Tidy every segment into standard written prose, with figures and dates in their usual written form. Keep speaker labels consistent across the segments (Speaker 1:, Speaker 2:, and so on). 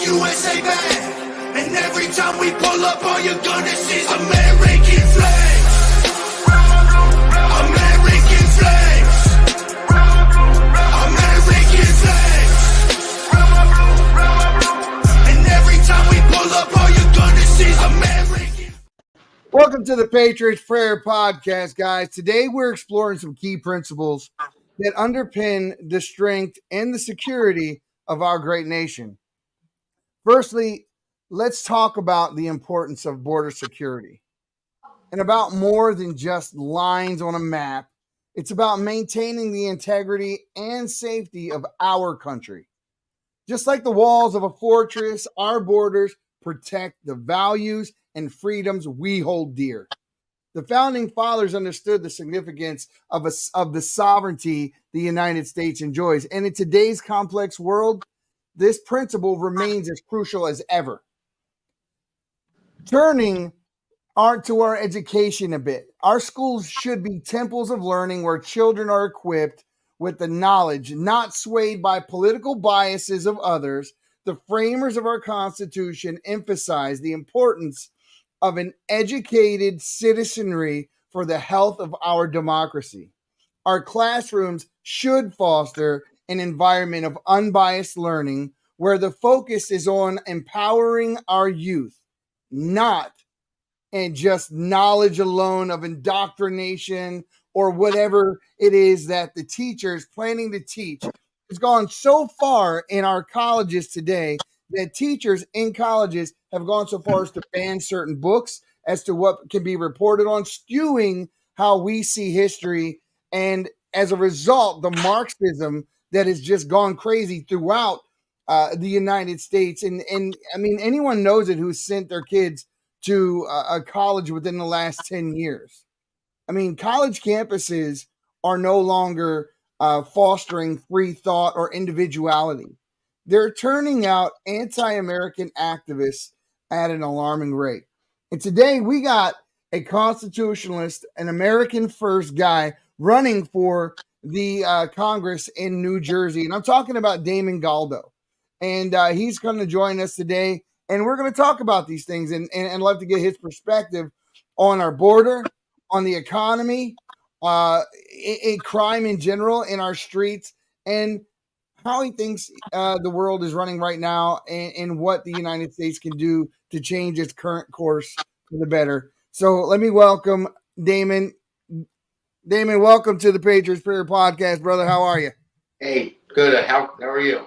Speaker 1: USA band. And every time we pull up, all you're gonna see is American flags. American flags. American flags. And every time we pull up, all you're gonna see is American.
Speaker 2: Welcome to the Patriots Prayer Podcast, guys. Today we're exploring some key principles that underpin the strength and the security of our great nation. Firstly, let's talk about the importance of border security and about more than just lines on a map. It's about maintaining the integrity and safety of our country. Just like the walls of a fortress, our borders protect the values and freedoms we hold dear. The founding fathers understood the significance of the sovereignty the United States enjoys. And in today's complex world, this principle remains as crucial as ever. Turning to our education a bit, our schools should be temples of learning where children are equipped with the knowledge, not swayed by political biases of others. The framers of our Constitution emphasize the importance of an educated citizenry for the health of our democracy. Our classrooms should foster an environment of unbiased learning where the focus is on empowering our youth, not and just knowledge alone of indoctrination or whatever it is that the teacher is planning to teach. It's gone so far in our colleges today that teachers in colleges have gone so far as to ban certain books as to what can be reported on, skewing how we see history. And as a result, the Marxism that has just gone crazy throughout the United States. And I mean, anyone knows it who's sent their kids to a college within the last 10 years. I mean, college campuses are no longer fostering free thought or individuality. They're turning out anti-American activists at an alarming rate. And today we got a constitutionalist, an American first guy running for the Congress in New Jersey. And I'm talking about Damon Galdo. And he's going to join us today. And we're going to talk about these things and love to get his perspective on our border, on the economy, crime in general in our streets, and how he thinks the world is running right now and what the United States can do to change its current course for the better. So let me welcome Damon. Damon, welcome to the Patriots Prayer Podcast, brother. How are you?
Speaker 3: Hey, good. How are you?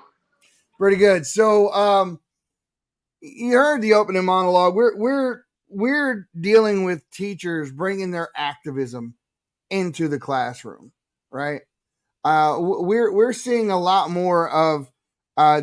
Speaker 2: Pretty good. So you heard the opening monologue. We're dealing with teachers bringing their activism into the classroom, right? We're seeing a lot more of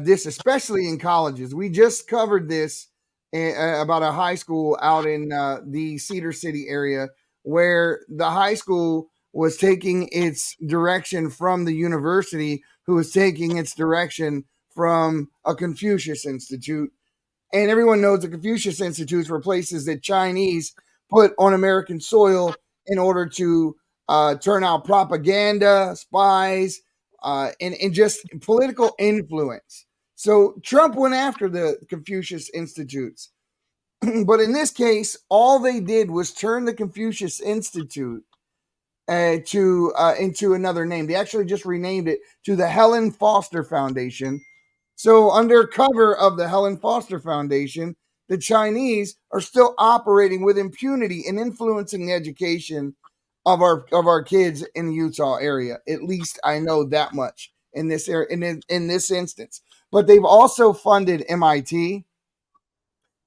Speaker 2: this, especially in colleges. We just covered this about a high school out in the Cedar City area, where the high school was taking its direction from the university, who was taking its direction from a Confucius Institute. And everyone knows the Confucius Institutes were places that Chinese put on American soil in order to turn out propaganda, spies, and just political influence. So Trump went after the Confucius Institutes. But in this case, all they did was turn the Confucius Institute into another name. They actually just renamed it to the Helen Foster Foundation. So under cover of the Helen Foster Foundation, the Chinese are still operating with impunity and influencing the education of our kids in the Utah area. At least I know that much in this area, in this instance. But they've also funded MIT,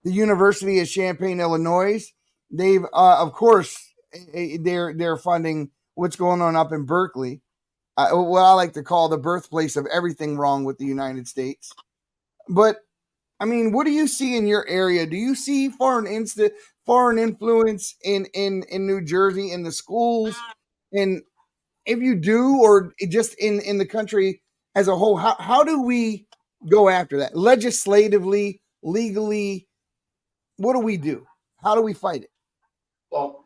Speaker 2: the University of Champaign, Illinois. They've of course they're funding what's going on up in Berkeley, what I like to call the birthplace of everything wrong with the United States. But I mean, what do you see in your area? Do you see foreign influence in New Jersey in the schools? And if you do, or just in the country as a whole, how do we go after that? Legislatively, legally, what do we do? How do we fight it?
Speaker 3: Well,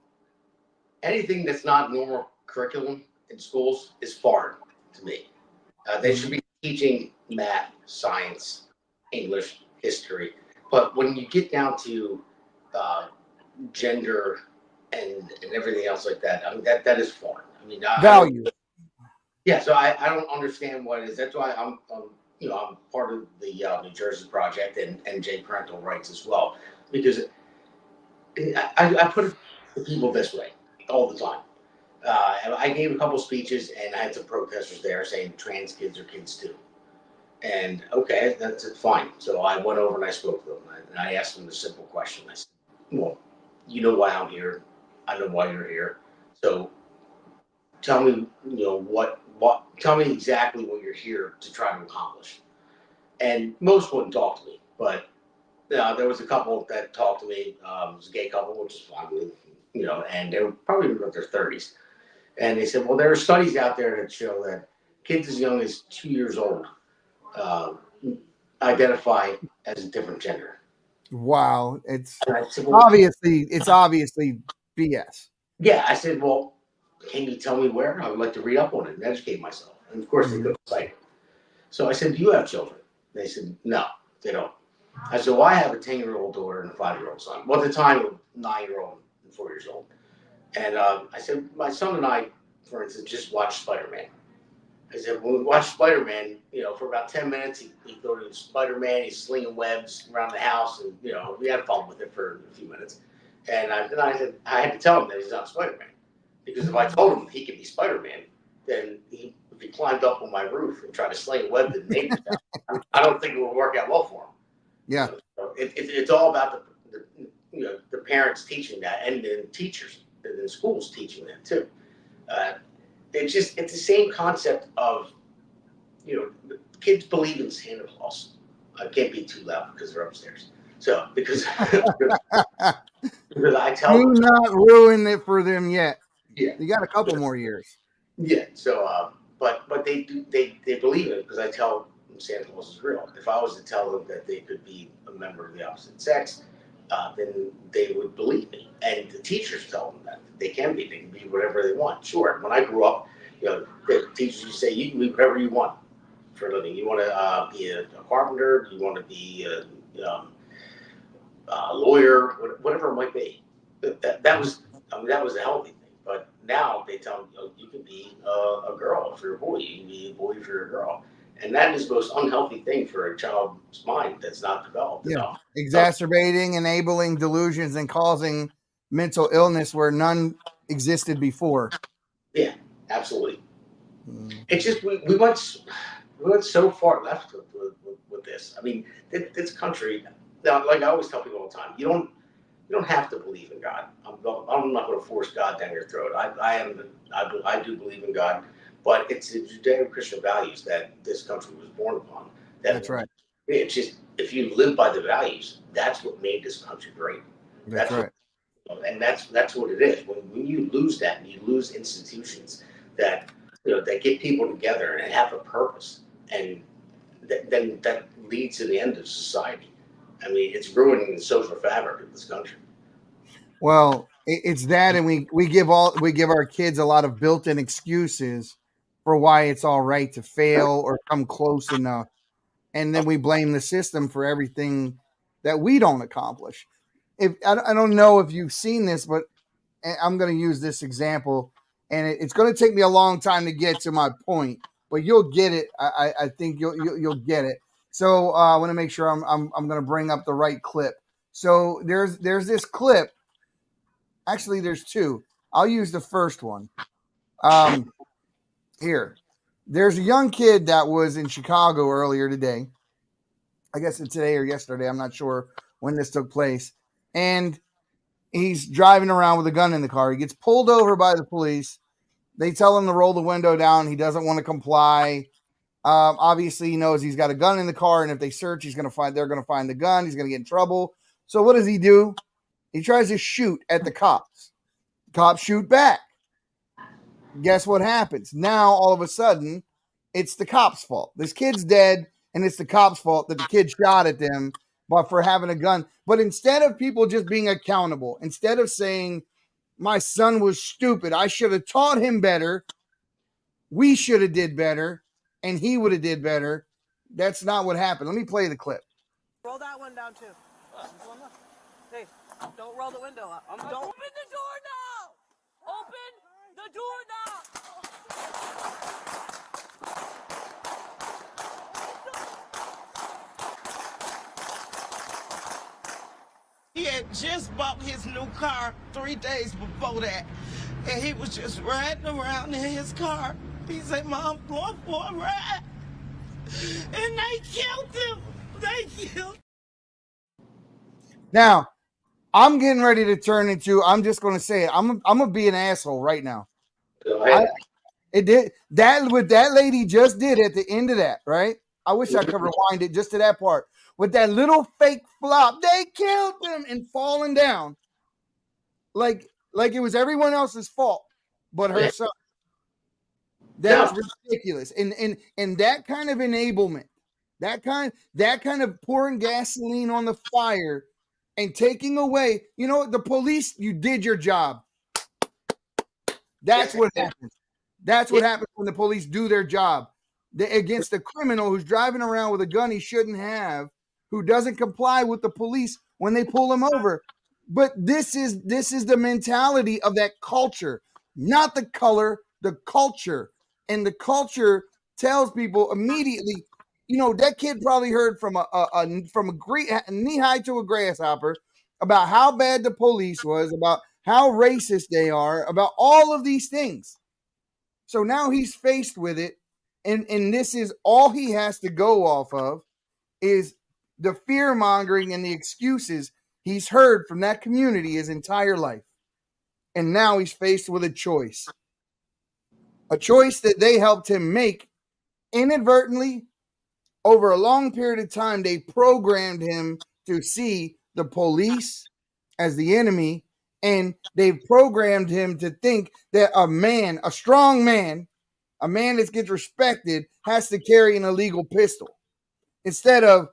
Speaker 3: anything that's not normal curriculum in schools is foreign to me. They should be teaching math, science, English, history. But when you get down to gender and everything else like that, I mean, that is foreign. I mean,
Speaker 2: Value.
Speaker 3: Yeah, so I don't understand what it is. That's why I'm part of the New Jersey Project and Jay Parental Rights as well, because I put it to people this way all the time. I gave a couple speeches and I had some protesters there saying trans kids are kids too. And okay, that's fine. So I went over and I spoke to them and I asked them the simple question. I said, well, you know why I'm here. I know why you're here. So tell me, tell me exactly what you're here to try to accomplish. And most wouldn't talk to me, but there was a couple that talked to me. It was a gay couple, which is fine with, and they were probably in their 30s. And they said, well, there are studies out there that show that kids as young as 2 years old uh, identify as a different gender.
Speaker 2: Wow, it's
Speaker 3: And I said, well,
Speaker 2: obviously BS.
Speaker 3: yeah. I said, well, can you tell me where? I would like to read up on it and educate myself. And of course, they couldn't cite it. So I said, do you have children? They said, no, they don't. I said, well, I have a 10-year-old daughter and a 5-year-old son. Well, at the time, a 9-year-old and 4 years old. And I said, my son and I, for instance, just watched Spider-Man. I said, when we watched Spider-Man, for about 10 minutes, he thought it was Spider-Man. He's slinging webs around the house, and we had fun with it for a few minutes. And then I said, I had to tell him that he's not Spider-Man, because if I told him he could be Spider-Man, then if he climbed up on my roof and tried to sling a web to the neighbor's house, I don't think it would work out well for him.
Speaker 2: Yeah,
Speaker 3: It's all about the parents teaching that, and the teachers in the schools teaching that too. It's the same concept of kids believe in Santa Claus. I can't be too loud because they're upstairs. So because because I tell
Speaker 2: do
Speaker 3: them,
Speaker 2: not ruin it for them yet.
Speaker 3: yeah,
Speaker 2: You got a couple more years.
Speaker 3: yeah. So but they do they believe it because I tell them Santa Claus is real. If I was to tell them that they could be a member of the opposite sex, then they would believe me. And the teachers tell them that they can be whatever they want. Sure. When I grew up, the teachers used to say you can be whatever you want for a living. You want to be a carpenter. You want to be a lawyer, whatever it might be. That was a healthy thing. But now they tell them you can be a girl if you're a boy. You can be a boy if you're a girl. And that is the most unhealthy thing for a child's mind that's not developed enough.
Speaker 2: Exacerbating, enabling delusions, and causing mental illness where none existed before.
Speaker 3: Yeah, absolutely. It's just we went so far left with this. I mean, this country. Now, like I always tell people all the time, you don't have to believe in God. I'm not going to force God down your throat. I do believe in God, but it's the Judeo-Christian values that this country was born upon.
Speaker 2: That's right.
Speaker 3: It's just if you live by the values, that's what made this country great.
Speaker 2: That's right.
Speaker 3: And that's what it is. When you lose that, and you lose institutions that that get people together and have a purpose, and then that leads to the end of society. I mean, it's ruining the social fabric of this country.
Speaker 2: Well, it's that, and we give our kids a lot of built-in excuses for why it's all right to fail or come close enough, and then we blame the system for everything that we don't accomplish. If I don't know if you've seen this, but I'm going to use this example, and it's going to take me a long time to get to my point, but you'll get it. I think you'll get it. So I want to make sure I'm going to bring up the right clip. So there's this clip. Actually, there's two. I'll use the first one. Here, there's a young kid that was in Chicago earlier today. I guess it's today or yesterday. I'm not sure when this took place, and he's driving around with a gun in the car. He gets pulled over by the police. They tell him to roll the window down. He doesn't want to comply. Obviously, he knows he's got a gun in the car, and if they search, they're going to find the gun. He's going to get in trouble. So what does he do? He tries to shoot at the cops. Cops shoot back. Guess what happens? Now, all of a sudden, it's the cops' fault. This kid's dead, and it's the cops' fault that the kid shot at them but for having a gun. But instead of people just being accountable, instead of saying, my son was stupid, I should have taught him better, we should have did better, and he would have did better, that's not what happened. Let me play the clip.
Speaker 4: Roll that one down too. Hey, don't roll the window up. Don't open the door now. Open the door now.
Speaker 5: He had just bought his new car 3 days before that, and he was just riding around in his car. He said, "Mom, I'm going for a ride," and they killed him. They killed him.
Speaker 2: Now, I'm getting ready to turn into. I'm just going to say it. I'm gonna be an asshole right now. It did that what that lady just did at the end of that, right? I wish I could rewind it just to that part. With that little fake flop, they killed him and falling down like it was everyone else's fault but her son. That's ridiculous. And that kind of enablement, that kind of pouring gasoline on the fire and taking away, the police, you did your job. That's what happens. That's what happens when the police do their job. Against a criminal who's driving around with a gun he shouldn't have, who doesn't comply with the police when they pull him over. But this is the mentality of that culture, not the color, the culture. And the culture tells people immediately, that kid probably heard from a knee high to a grasshopper about how bad the police was, about how racist they are, about all of these things. So now he's faced with it, and this is all he has to go off of is the fear mongering and the excuses he's heard from that community his entire life. And now he's faced with a choice that they helped him make inadvertently over a long period of time. They programmed him to see the police as the enemy, and they've programmed him to think that a strong man, a man that gets respected, has to carry an illegal pistol. Instead of,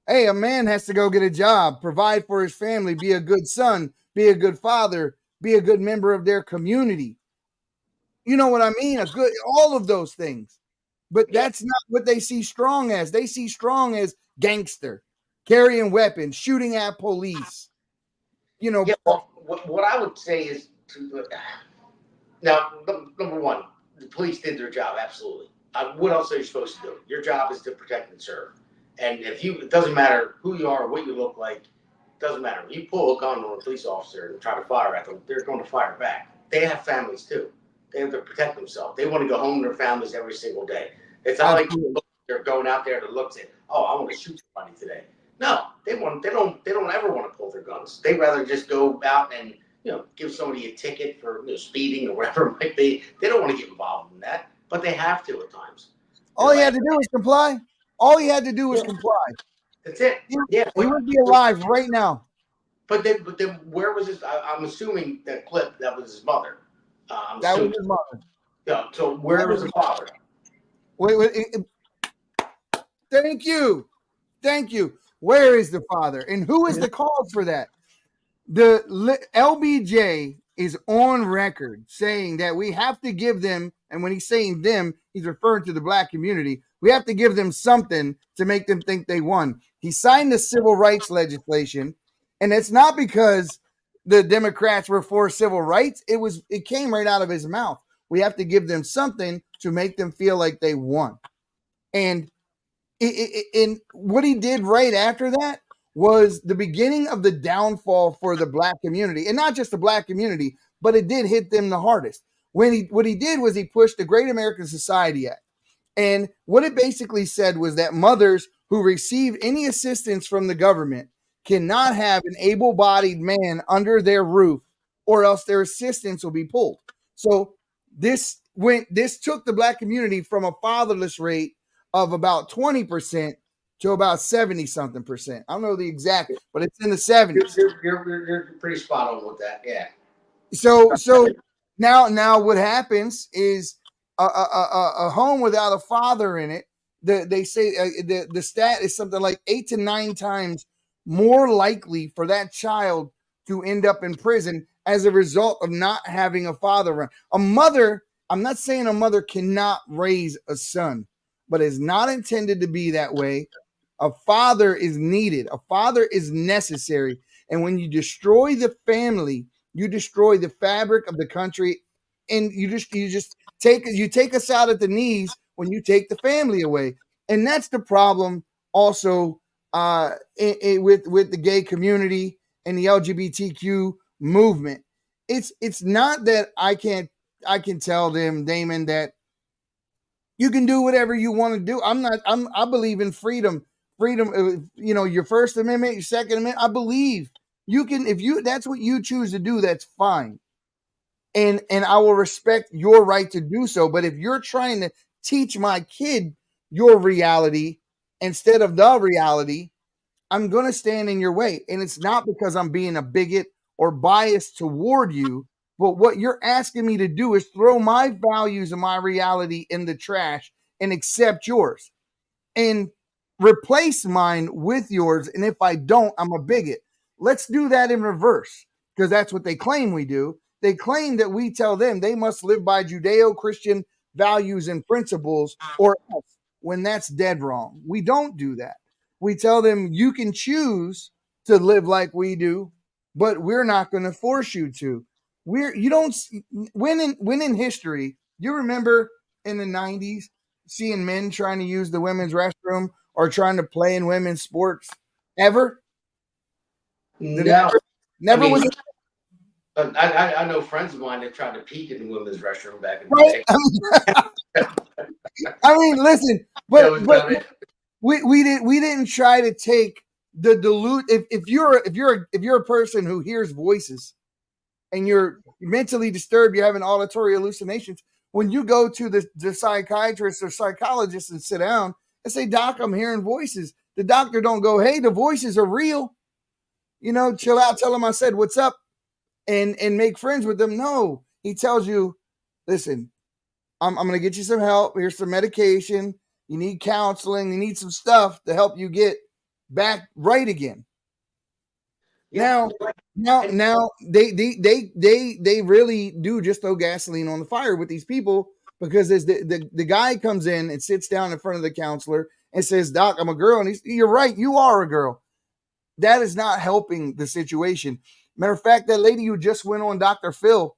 Speaker 2: hey, a man has to go get a job, provide for his family, be a good son, be a good father, be a good member of their community. You know what I mean? All of those things. But that's not what they see strong as. They see strong as gangster, carrying weapons, shooting at police.
Speaker 3: Yeah, well, what I would say is, now, number one, the police did their job, absolutely. What else are you supposed to do? Your job is to protect and serve. And it doesn't matter who you are, what you look like, it doesn't matter. If you pull a gun on a police officer and try to fire at them, they're going to fire back. They have families too. They have to protect themselves. They want to go home to their families every single day. It's not like they're going out there to look at, oh, I want to shoot somebody today. No, they don't ever want to pull their guns. They rather just go out and give somebody a ticket for speeding or whatever it might be. They don't want to get involved in that, but they have to at times.
Speaker 2: All he had to do was comply. All he had to do was comply.
Speaker 3: That's it.
Speaker 2: He would be alive right now.
Speaker 3: But then, where was his? I'm assuming that clip that was his mother.
Speaker 2: That was his mother.
Speaker 3: Yeah. So where was the father?
Speaker 2: Wait. Thank you. Where is the father? And who is the cause for that? The LBJ is on record saying that we have to give them, and when he's saying them, he's referring to the black community. We have to give them something to make them think they won. He signed the civil rights legislation, and it's not because the Democrats were for civil rights. It came right out of his mouth. We have to give them something to make them feel like they won. And what he did right after that was the beginning of the downfall for the black community, and not just the black community, but it did hit them the hardest. What he did was he pushed the Great American Society Act. And what it basically said was that mothers who receive any assistance from the government cannot have an able-bodied man under their roof, or else their assistance will be pulled. So this took the black community from a fatherless rate of about 20% to about 70-something%. I don't know the exact, but it's in the 70s.
Speaker 3: You're pretty spot on with that. Yeah.
Speaker 2: So now what happens is a home without a father in it. They say the stat is something like 8 to 9 times more likely for that child to end up in prison as a result of not having a father around. A mother, I'm not saying a mother cannot raise a son, but it's not intended to be that way. A father is needed. A father is necessary. And when you destroy the family, you destroy the fabric of the country, and you just take us out at the knees when you take the family away. And that's the problem also with the gay community and the LGBTQ movement. It's not that I can tell them, Damon, that you can do whatever you want to do. I believe in freedom. Freedom, your First Amendment, your Second Amendment. I believe you can, if you that's what you choose to do, that's fine. And I will respect your right to do so. But if you're trying to teach my kid your reality instead of the reality, I'm going to stand in your way. And it's not because I'm being a bigot or biased toward you, but what you're asking me to do is throw my values and my reality in the trash and accept yours and replace mine with yours. And if I don't, I'm a bigot. Let's do that in reverse, because that's what they claim we do. They claim that we tell them they must live by Judeo-Christian values and principles or else, when that's dead wrong. We don't do that. We tell them you can choose to live like we do, but we're not going to force you to. You don't when in history, you remember in the 90s seeing men trying to use the women's restroom or trying to play in women's sports ever?
Speaker 3: No,
Speaker 2: Never
Speaker 3: I mean,
Speaker 2: was it,
Speaker 3: I know friends of mine that tried to peek in the women's restroom back in the
Speaker 2: right?
Speaker 3: day.
Speaker 2: I mean, listen,
Speaker 3: That was
Speaker 2: but
Speaker 3: about it.
Speaker 2: we didn't try to take the dilute. If you're a person who hears voices and you're mentally disturbed, you're having auditory hallucinations. When you go to the psychiatrist or psychologist and sit down and say, "Doc, I'm hearing voices," the doctor don't go, "Hey, the voices are real. Chill out. Tell them I said what's up," and make friends with them. No, he tells you, "Listen, I'm going to get you some help. Here's some medication. You need counseling. You need some stuff to help you get back right again."
Speaker 3: Yeah,
Speaker 2: Now they really do just throw gasoline on the fire with these people, because as the guy comes in and sits down in front of the counselor and says, "Doc, I'm a girl," and you're right, you are a girl. That is not helping the situation. Matter of fact, that lady who just went on Dr. Phil,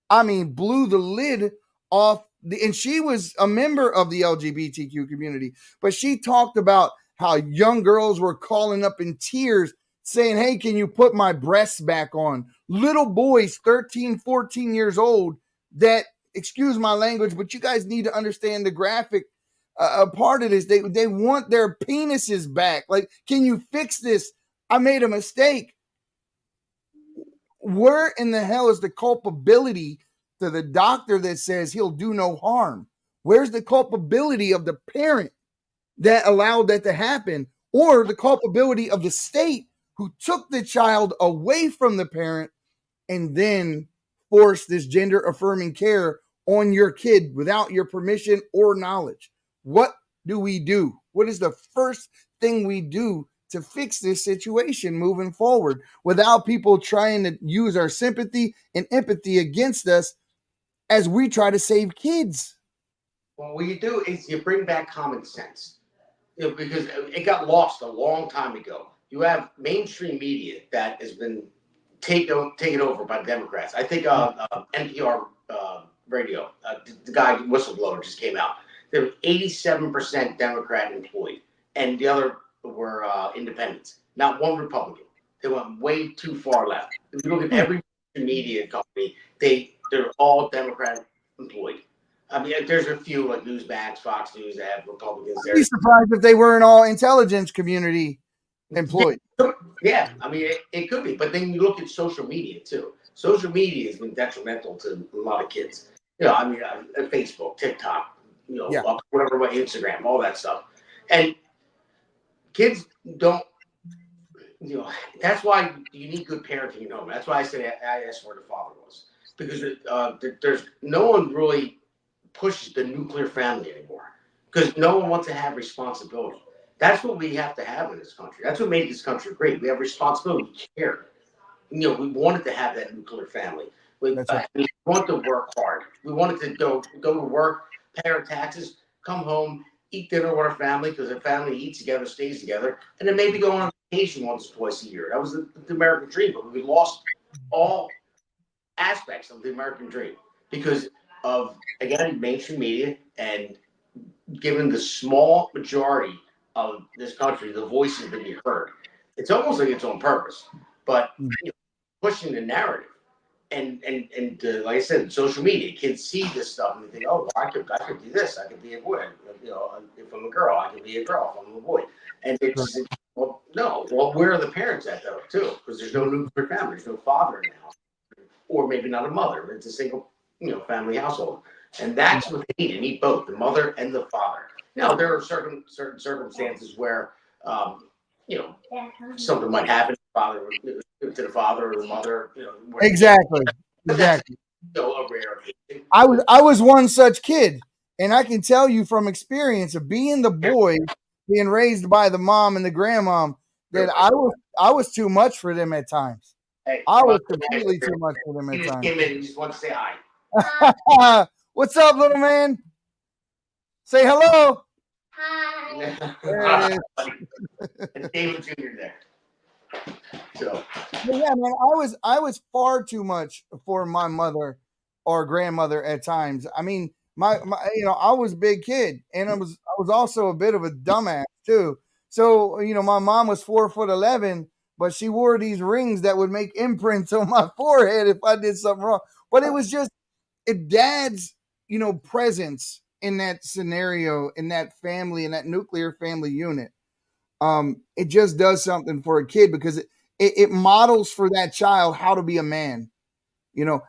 Speaker 2: I mean, blew the lid off and she was a member of the LGBTQ community, but she talked about how young girls were calling up in tears saying, "Hey, can you put my breasts back on?" Little boys, 13, 14 years old, that, excuse my language, but you guys need to understand the graphic part of this. They want their penises back. Like, can you fix this? I made a mistake. Where in the hell is the culpability to the doctor that says he'll do no harm? Where's the culpability of the parent that allowed that to happen, or the culpability of the state who took the child away from the parent and then forced this gender affirming care on your kid without your permission or knowledge? What do we do? What is the first thing we do to fix this situation moving forward without people trying to use our sympathy and empathy against us as we try to save kids?
Speaker 3: well, what you do is you bring back common sense. Because it got lost a long time ago. You have mainstream media that has been taken over by Democrats. I think NPR radio, the guy whistleblower just came out. There were 87% Democrat employed, and the other were independents. Not one Republican. They went way too far left. If you look at every media company, they're all Democrat employed. I mean, there's a few like Newsmax, Fox News that have Republicans
Speaker 2: I'd
Speaker 3: there.
Speaker 2: be surprised if they weren't all intelligence community employed.
Speaker 3: Yeah, I mean, it could be. But then you look at social media too. Social media has been detrimental to a lot of kids. I mean, Facebook, TikTok,
Speaker 2: Yeah.
Speaker 3: whatever, Instagram, all that stuff. And kids don't, that's why you need good parenting at home. That's why I say I asked where the father was. Because there's no one really pushes the nuclear family anymore, because no one wants to have responsibility. That's what we have to have in this country. That's what made this country great. We have responsibility. We care. We wanted to have that nuclear family.
Speaker 2: That's right.
Speaker 3: We wanted to work hard. We wanted to go to work, pay our taxes, come home, eat dinner with our family because our family eats together, stays together, and then maybe go on vacation once or twice a year. That was the American dream, but we lost all aspects of the American dream because of, again, mainstream media and given the small majority of this country the voices to be heard. It's almost like it's on purpose, but pushing the narrative. And like I said, social media, kids see this stuff and they think, oh, well, I could do this. I could be a boy. You know, if I'm a girl, I could be a girl. If I'm a boy, and it's well, no. Well, where are the parents at though, too? Because there's no nuclear family. There's no father in the house, or maybe not a mother. It's a single, family household, and that's what they need. They need both the mother and the father. Now, there are certain circumstances where, you know, something might happen to the father or the mother.
Speaker 2: Exactly. Exactly.
Speaker 3: A rare occasion.
Speaker 2: I was one such kid, and I can tell you from experience of being the boy, being raised by the mom and the grandmom, that I was too much for them at times.
Speaker 3: Hey,
Speaker 2: I was completely too much for them
Speaker 3: he
Speaker 2: at
Speaker 3: just
Speaker 2: times.
Speaker 3: came in and just wanted to say hi.
Speaker 2: What's up, little man? Say hello.
Speaker 3: Hi.
Speaker 2: There it is.
Speaker 3: And David Jr. there. So,
Speaker 2: But yeah, man, I was far too much for my mother or grandmother at times. I mean, my I was a big kid, and I was also a bit of a dumbass too. So my mom was 4'11", but she wore these rings that would make imprints on my forehead if I did something wrong. But it was just dad's presence in that scenario, in that family, in that nuclear family unit. It just does something for a kid because it models for that child how to be a man.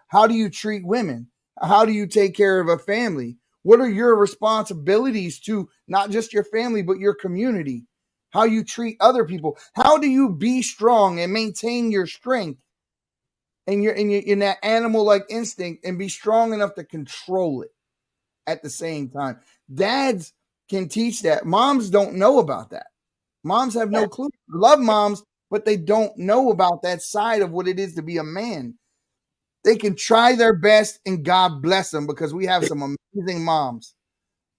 Speaker 2: How do you treat women? How do you take care of a family? What are your responsibilities to not just your family, but your community? How you treat other people? How do you be strong and maintain your strength and your in that animal like instinct and be strong enough to control it at the same time? Dads can teach that. Moms don't know about that. Moms have no clue. Love moms, but they don't know about that side of what it is to be a man. They can try their best, and God bless them because we have some amazing moms.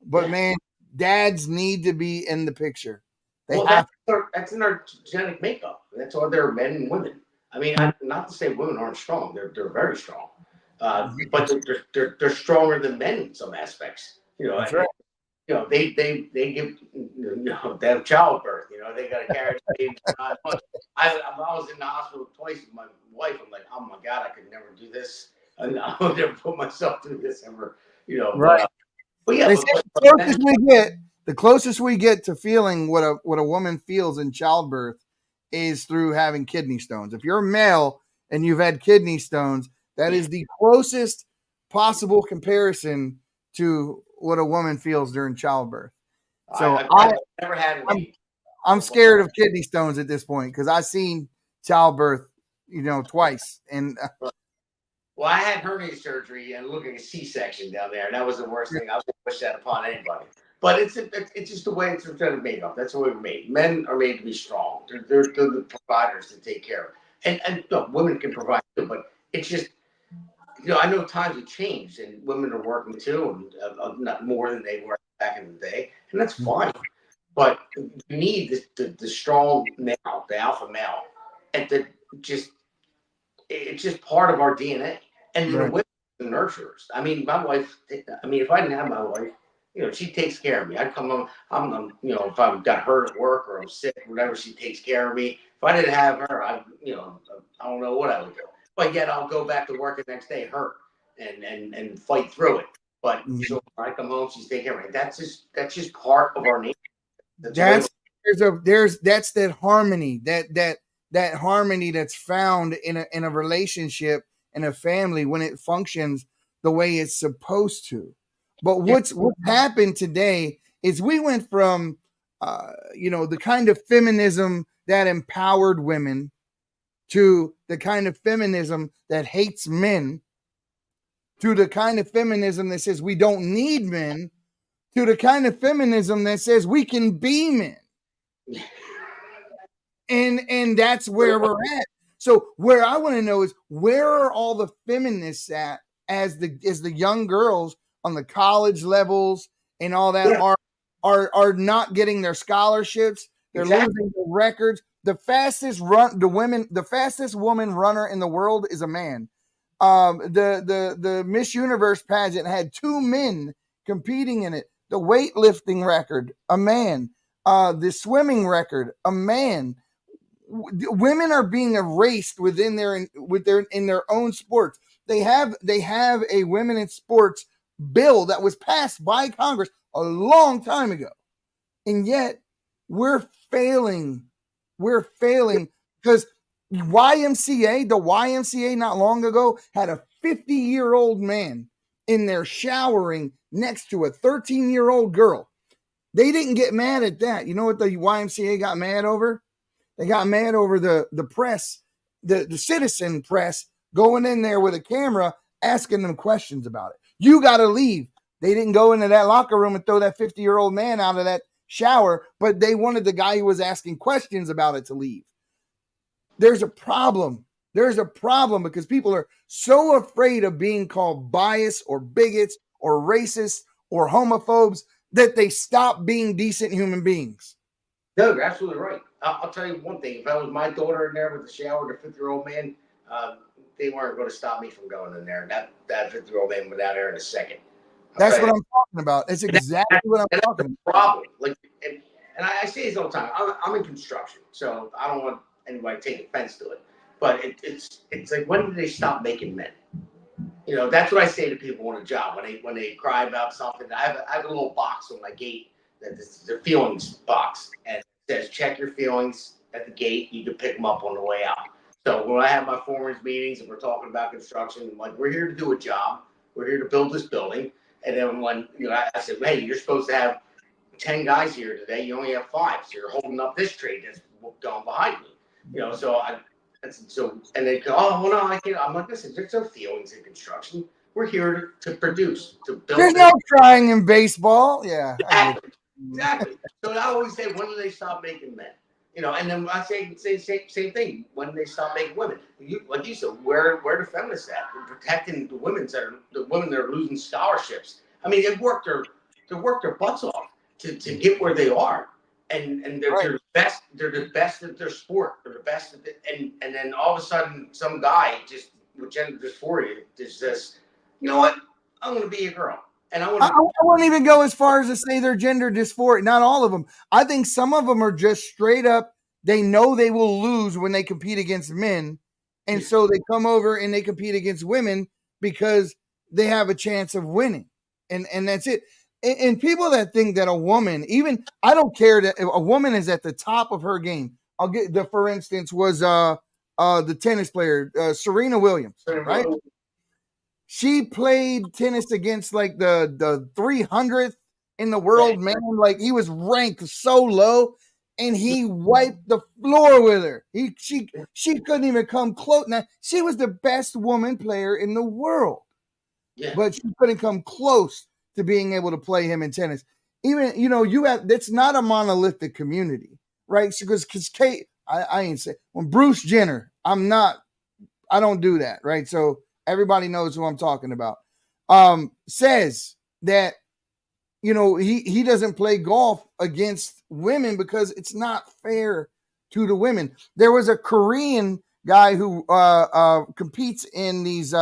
Speaker 2: But man, dads need to be in the picture.
Speaker 3: that's in our genetic makeup. That's why there are men and women. I mean, not to say women aren't strong; they're very strong, but they're stronger than men in some aspects.
Speaker 2: That's right.
Speaker 3: They give they have childbirth. They got to carry the baby. I was in the hospital twice with my wife. I'm like, oh my God, I could never do this. And I would never put myself through this ever.
Speaker 2: Right.
Speaker 3: But yeah,
Speaker 2: the closest we get to feeling what a woman feels in childbirth is through having kidney stones. If you're a male and you've had kidney stones, that is the closest possible comparison to what a woman feels during childbirth. So
Speaker 3: I've never had
Speaker 2: I'm scared of kidney stones at this point because I've seen childbirth, twice. And
Speaker 3: well, I had hernia surgery and looking at C-section down there, and that was the worst thing. I was going to wish that upon anybody. But it's just the way it's made up. That's the way we're made. Men are made to be strong. They're the providers to take care of. And no, women can provide too, but it's just, I know times have changed and women are working too, and not more than they were back in the day, and that's fine. But you need the strong male, the alpha male, and it's just part of our DNA. And the women are nurturers. I mean, my wife. I mean, if I didn't have my wife, she takes care of me. I come home. If I've got hurt at work or I'm sick, or whatever, she takes care of me. If I didn't have her, I don't know what I would do. But yet I'll go back to work the next day hurt and fight through it. But so when I come home, she's taking care of me. That's just part of our nature.
Speaker 2: That's that harmony, that harmony that's found in a relationship, in a family when it functions the way it's supposed to. But what's happened today is we went from the kind of feminism that empowered women to the kind of feminism that hates men, to the kind of feminism that says we don't need men, to the kind of feminism that says we can be men. And that's where we're at. So where I want to know is, where are all the feminists at as the young girls on the college levels and all that are are not getting their scholarships. They're losing their records. The fastest woman runner in the world is a man. The Miss Universe pageant had 2 men competing in it. The weightlifting record, a man. The swimming record, a man. Women are being erased in their own sports. They have a women in sports bill that was passed by Congress a long time ago, and yet we're failing. We're failing because the YMCA not long ago had a 50-year-old man in there showering next to a 13-year-old girl. They didn't get mad at that. You know what the YMCA got mad over? They got mad over the press, the citizen press going in there with a camera asking them questions about it. You got to leave. They didn't go into that locker room and throw that 50-year-old man out of that shower, but they wanted the guy who was asking questions about it to leave. There's a problem. There's a problem because people are so afraid of being called biased or bigots or racist or homophobes that they stop being decent human beings.
Speaker 3: No, you're absolutely right. I'll tell you one thing. If I was my daughter in there with the shower with a 50-year-old man, they weren't going to stop me from going in there. That 50-year-old man went out there in a second.
Speaker 2: That's what I'm talking about. It's exactly what I'm talking about.
Speaker 3: Problem. Like, and I say this all the time. I'm in construction, so I don't want anybody to take offense to it. But it's like, when did they stop making men? You know, that's what I say to people on a job when they cry about something. I have a little box on my gate that is the feelings box, and it says check your feelings at the gate. You can pick them up on the way out. So when I have my foreman's meetings and we're talking about construction, I'm like, we're here to do a job. We're here to build this building. And then when I said, hey, you're supposed to have 10 guys here today. You only have 5, so you're holding up this trade that's going behind me. You know, and they go, oh, well, no, I can't. I'm like, listen, there's no feelings in construction. We're here to produce, to build.
Speaker 2: There's no crying in baseball. Yeah.
Speaker 3: Exactly. So I always say, when do they stop making men? You know, and then I say same thing. When do they stop making women? Like you said, where the feminists at? They're protecting the women that are losing scholarships. I mean, they've worked their butts off to get where they are, and they're
Speaker 2: Right.
Speaker 3: the best. They're the best at their sport. They're the best at and then all of a sudden, some guy just with gender dysphoria just says, you know what? I'm going to be a girl. And I
Speaker 2: wouldn't even go as far as to say they're gender dysphoric. Not all of them. I think some of them are just straight up. They know they will lose when they compete against men. And so they come over and they compete against women because they have a chance of winning. And that's it. And people that think that a woman, even, I don't care that a woman is at the top of her game. I'll get for instance, was the tennis player, Serena Williams, right? She played tennis against like the 300th in the world, man. Like, he was ranked so low, and he wiped the floor with her. She couldn't even come close. Now, she was the best woman player in the world, but she couldn't come close to being able to play him in tennis. Even, that's not a monolithic community, right? Because Kate, I ain't say, when Bruce Jenner, I don't do that, right? So everybody knows who I'm talking about. Says that, he doesn't play golf against women because it's not fair to the women. There was a Korean guy who competes in these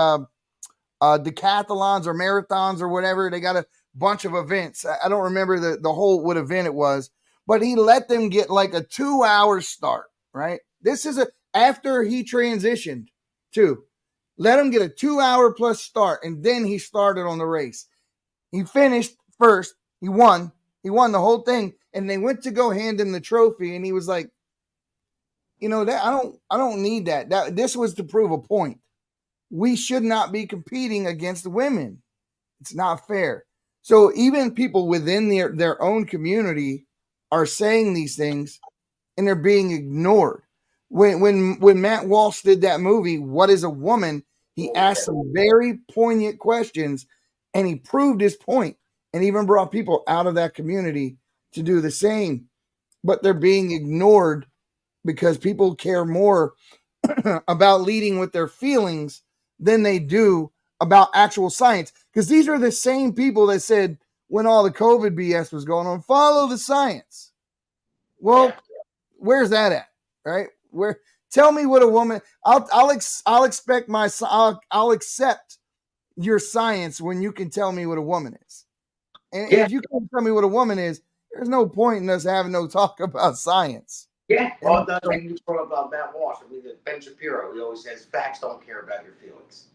Speaker 2: decathlons or marathons or whatever. They got a bunch of events. I don't remember the whole what event it was, but he let them get like a 2-hour start, right? This is after he transitioned to. Let him get a 2-hour plus start, and then he started on the race. He finished first. He won. He won the whole thing, and they went to go hand him the trophy, and he was like, that I don't need that. This was to prove a point. We should not be competing against women. It's not fair. So even people within their own community are saying these things, and they're being ignored. When Matt Walsh did that movie, What is a Woman? He asked some very poignant questions, and he proved his point, and even brought people out of that community to do the same. But they're being ignored because people care more about leading with their feelings than they do about actual science. Because these are the same people that said when all the COVID BS was going on. Follow the science. Well, where's that at? Right? Where? Tell me what a woman. I'll expect I'll accept your science when you can tell me what a woman is. And if you can't tell me what a woman is, there's no point in us having no talk about science.
Speaker 3: Yeah, well, that's what you brought up Matt Walsh. I mean, Ben Shapiro, he always says facts don't care about your feelings,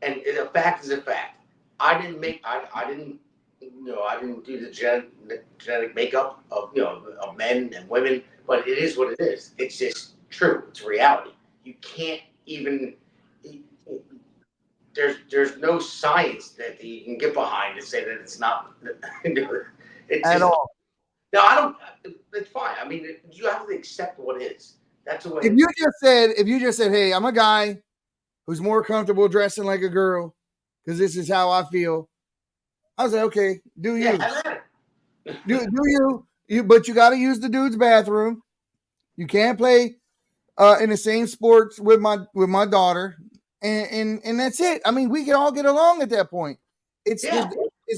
Speaker 3: and a fact is a fact. I didn't do the genetic makeup of of men and women, but it is what it is. It's just true. It's reality. You can't even. There's no science that you can get behind to say that it's not. It's
Speaker 2: At
Speaker 3: just,
Speaker 2: all.
Speaker 3: no, I don't. It's fine. I mean, you have to accept what is. That's the way.
Speaker 2: If you just said, hey, I'm a guy who's more comfortable dressing like a girl because this is how I feel, I was like, okay, do you? Do you? But you got to use the dude's bathroom. You can't play in the same sports with my daughter, and that's it. I mean, we can all get along at that point. It's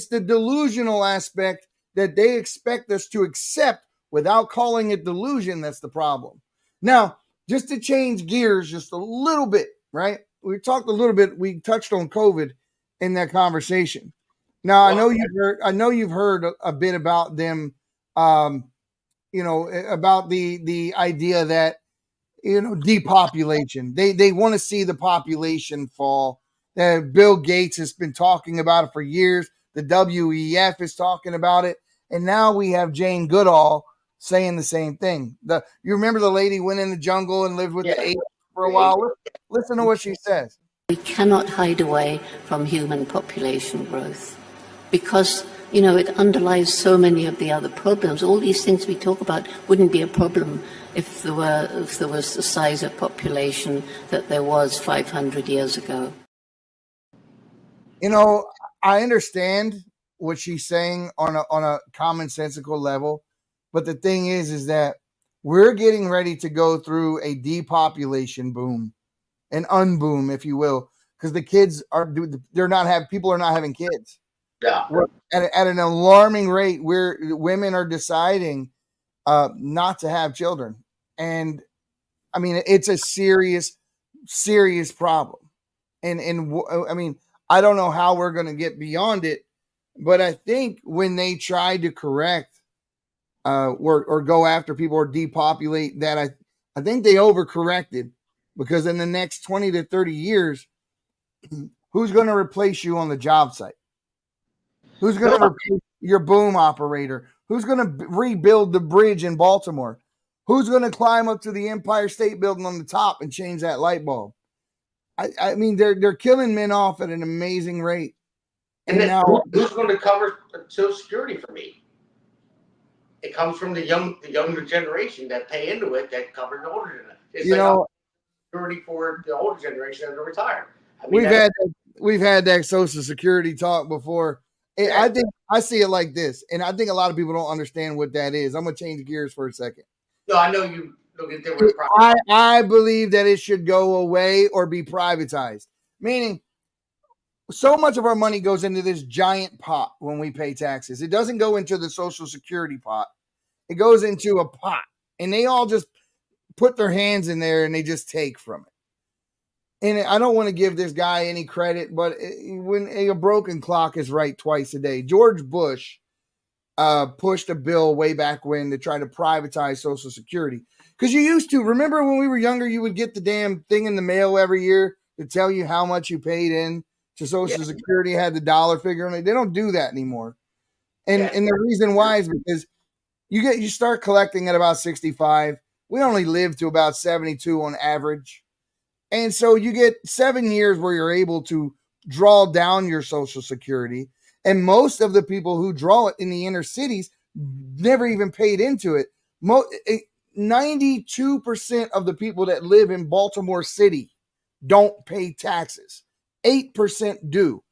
Speaker 2: the delusional aspect that they expect us to accept without calling it delusion. That's the problem. Now, just to change gears just a little bit, right? We talked a little bit. We touched on COVID in that conversation. Now, I know you've heard a bit about them, about the idea that, depopulation. They want to see the population fall. Bill Gates has been talking about it for years. The WEF is talking about it. And now we have Jane Goodall saying the same thing. You remember the lady went in the jungle and lived with the apes for a while? Listen to what she says.
Speaker 6: We cannot hide away from human population growth because, it underlies so many of the other problems. All these things we talk about wouldn't be a problem if there was the size of population that there was 500 years ago.
Speaker 2: I understand what she's saying on a commonsensical level, but the thing is that we're getting ready to go through a depopulation boom, an unboom, if you will, because the kids people are not having kids.
Speaker 3: Yeah.
Speaker 2: At an alarming rate, where women are deciding not to have children, and I mean it's a serious problem, and I mean I don't know how we're going to get beyond it, but I think when they try to correct or go after people or depopulate that, I think they overcorrected, because in the next 20 to 30 years, who's going to replace you on the job site? Who's going to replace your boom operator? Who's going to rebuild the bridge in Baltimore? Who's going to climb up to the Empire State Building on the top and change that light bulb? I mean, they're killing men off at an amazing rate.
Speaker 3: And then now, who's going to cover Social Security for me? It comes from the younger generation that pay into it, that cover the older generation. It's security for the older generation that are retired. I mean,
Speaker 2: we've had that Social Security talk before. I think I see it like this, and I think a lot of people don't understand what that is. I'm going to change gears for a second.
Speaker 3: No, I know you look at different.
Speaker 2: I believe that it should go away or be privatized, meaning so much of our money goes into this giant pot when we pay taxes. It doesn't go into the Social Security pot. It goes into a pot, and they all just put their hands in there and they just take from it. And I don't want to give this guy any credit, but when a broken clock is right twice a day, George Bush pushed a bill way back when to try to privatize Social Security. Because you used to, remember when we were younger, you would get the damn thing in the mail every year to tell you how much you paid in to Social Security, had the dollar figure on it. They don't do that anymore. And the reason why is because you start collecting at about 65. We only live to about 72 on average. And so you get 7 years where you're able to draw down your Social Security. And most of the people who draw it in the inner cities never even paid into it. 92% of the people that live in Baltimore City don't pay taxes. 8% do.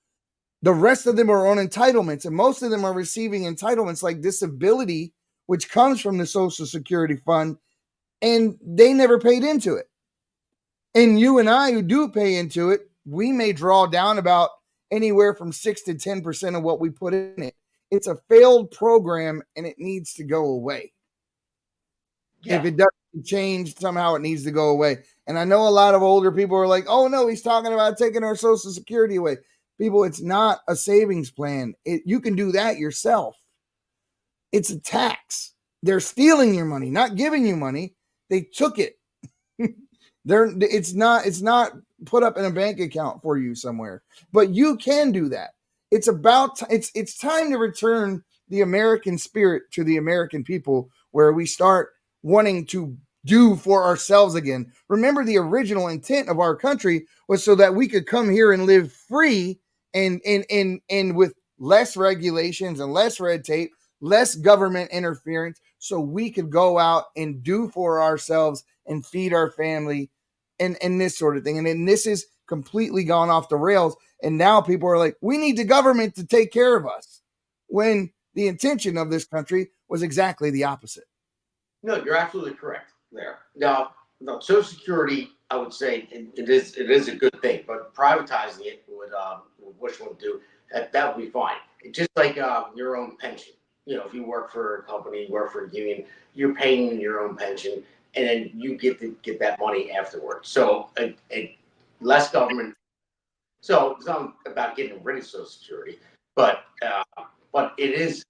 Speaker 2: The rest of them are on entitlements, and most of them are receiving entitlements like disability, which comes from the Social Security Fund, and they never paid into it. And you and I who do pay into it, we may draw down about anywhere from 6 to 10% of what we put in it. It's a failed program and it needs to go away.
Speaker 3: Yeah.
Speaker 2: If it doesn't change, somehow it needs to go away. And I know a lot of older people are like, oh no, he's talking about taking our Social Security away. People, it's not a savings plan. You can do that yourself. It's a tax. They're stealing your money, not giving you money. They took it. It's not put up in a bank account for you somewhere, but you can do that. It's time to return the American spirit to the American people, where we start wanting to do for ourselves again. Remember, the original intent of our country was so that we could come here and live free and with less regulations and less red tape, less government interference, so we could go out and do for ourselves and feed our family and this sort of thing. And then this is completely gone off the rails. And now people are like, we need the government to take care of us, when the intention of this country was exactly the opposite.
Speaker 3: No, you're absolutely correct there. Now, Social Security, I would say it is a good thing, but privatizing it would which one do that would be fine. It's just like your own pension. You know, if you work for a company, work for a union, you're paying your own pension, and then you get to get that money afterwards. So less government. So it's not about getting rid of Social Security, but it is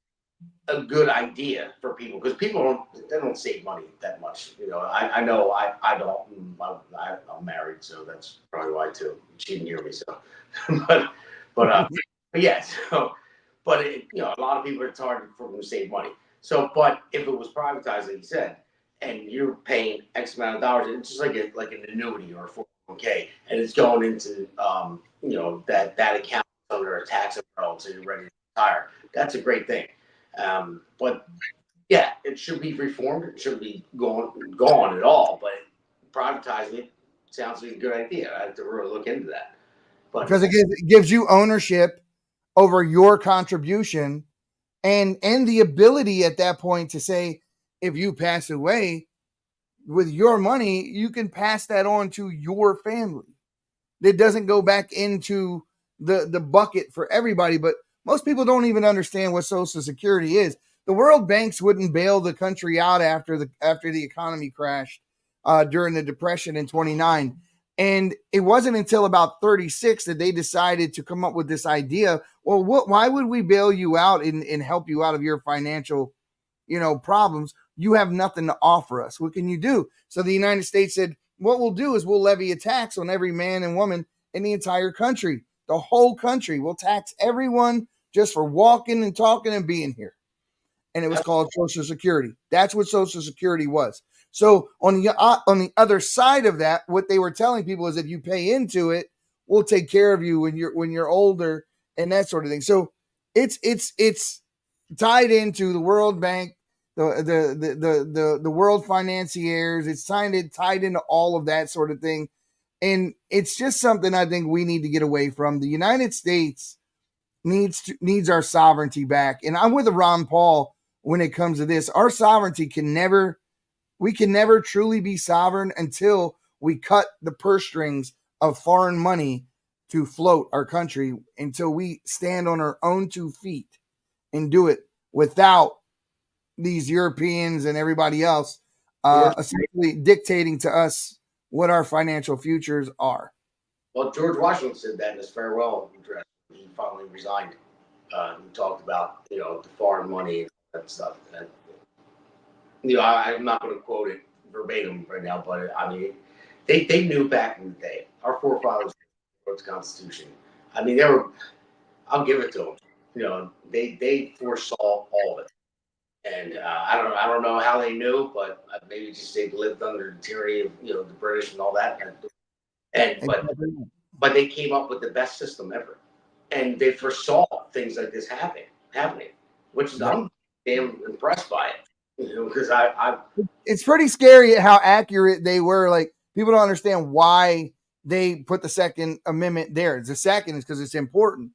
Speaker 3: a good idea for people, because people don't save money that much. You know, I know I don't. I'm married, so that's probably why too. She didn't hear me, so but yeah. So, but a lot of people, it's hard for them to save money. So, but if it was privatized, like you said, and you're paying X amount of dollars, it's just like an annuity or a 401k, and it's going into that account under a tax umbrella until you're ready to retire. That's a great thing. But yeah, it should be reformed. It shouldn't be gone at all. But privatizing it sounds like a good idea. I have to really look into that. But
Speaker 2: Because it gives you ownership over your contribution, and the ability at that point to say, if you pass away with your money, you can pass that on to your family. It doesn't go back into the bucket for everybody. But most people don't even understand what Social Security is. The World Banks wouldn't bail the country out after the economy crashed during the Depression in 29. And it wasn't until about 36 that they decided to come up with this idea. Well, why would we bail you out and help you out of your financial, problems? You have nothing to offer us. What can you do? So the United States said, what we'll do is we'll levy a tax on every man and woman in the entire country. The whole country. We'll tax everyone just for walking and talking and being here. And it was called Social Security. That's what Social Security was. So on the other side of that, what they were telling people is, if you pay into it, we'll take care of you when you're older and that sort of thing. So it's tied into the World Bank, the world financiers. It's tied into all of that sort of thing. And it's just something I think we need to get away from. The United States needs our sovereignty back. And I'm with Ron Paul when it comes to this. Our sovereignty we can never truly be sovereign until we cut the purse strings of foreign money to float our country, until we stand on our own 2 feet and do it without these Europeans and everybody else essentially dictating to us what our financial futures are.
Speaker 3: Well, George Washington said that in his farewell address. He finally resigned. He talked about the foreign money and that stuff. And, I'm not going to quote it verbatim right now, but I mean, they knew back in the day. Our forefathers wrote the Constitution. I mean, I'll give it to them. They foresaw all of it. And I don't know how they knew, but maybe just they lived under the tyranny of the British and all that. But they came up with the best system ever, and they foresaw things like this happening, which is I'm damn impressed by it. Because
Speaker 2: it's pretty scary how accurate they were. Like, people don't understand why they put the Second Amendment there. The second is because it's important.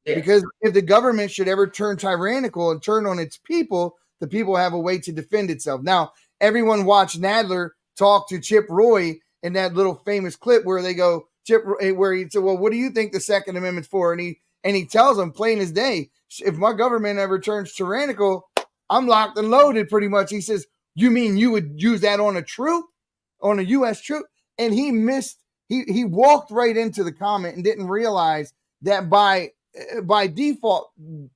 Speaker 2: Yeah. Because if the government should ever turn tyrannical and turn on its people, the people have a way to defend itself. Now, everyone watched Nadler talk to Chip Roy in that little famous clip where they go, where he said, well, what do you think the Second Amendment's for? And he tells them plain as day, if my government ever turns tyrannical, I'm locked and loaded pretty much. He says, you mean you would use that on a troop, on a U.S. troop? And he missed, he walked right into the comment and didn't realize that by default,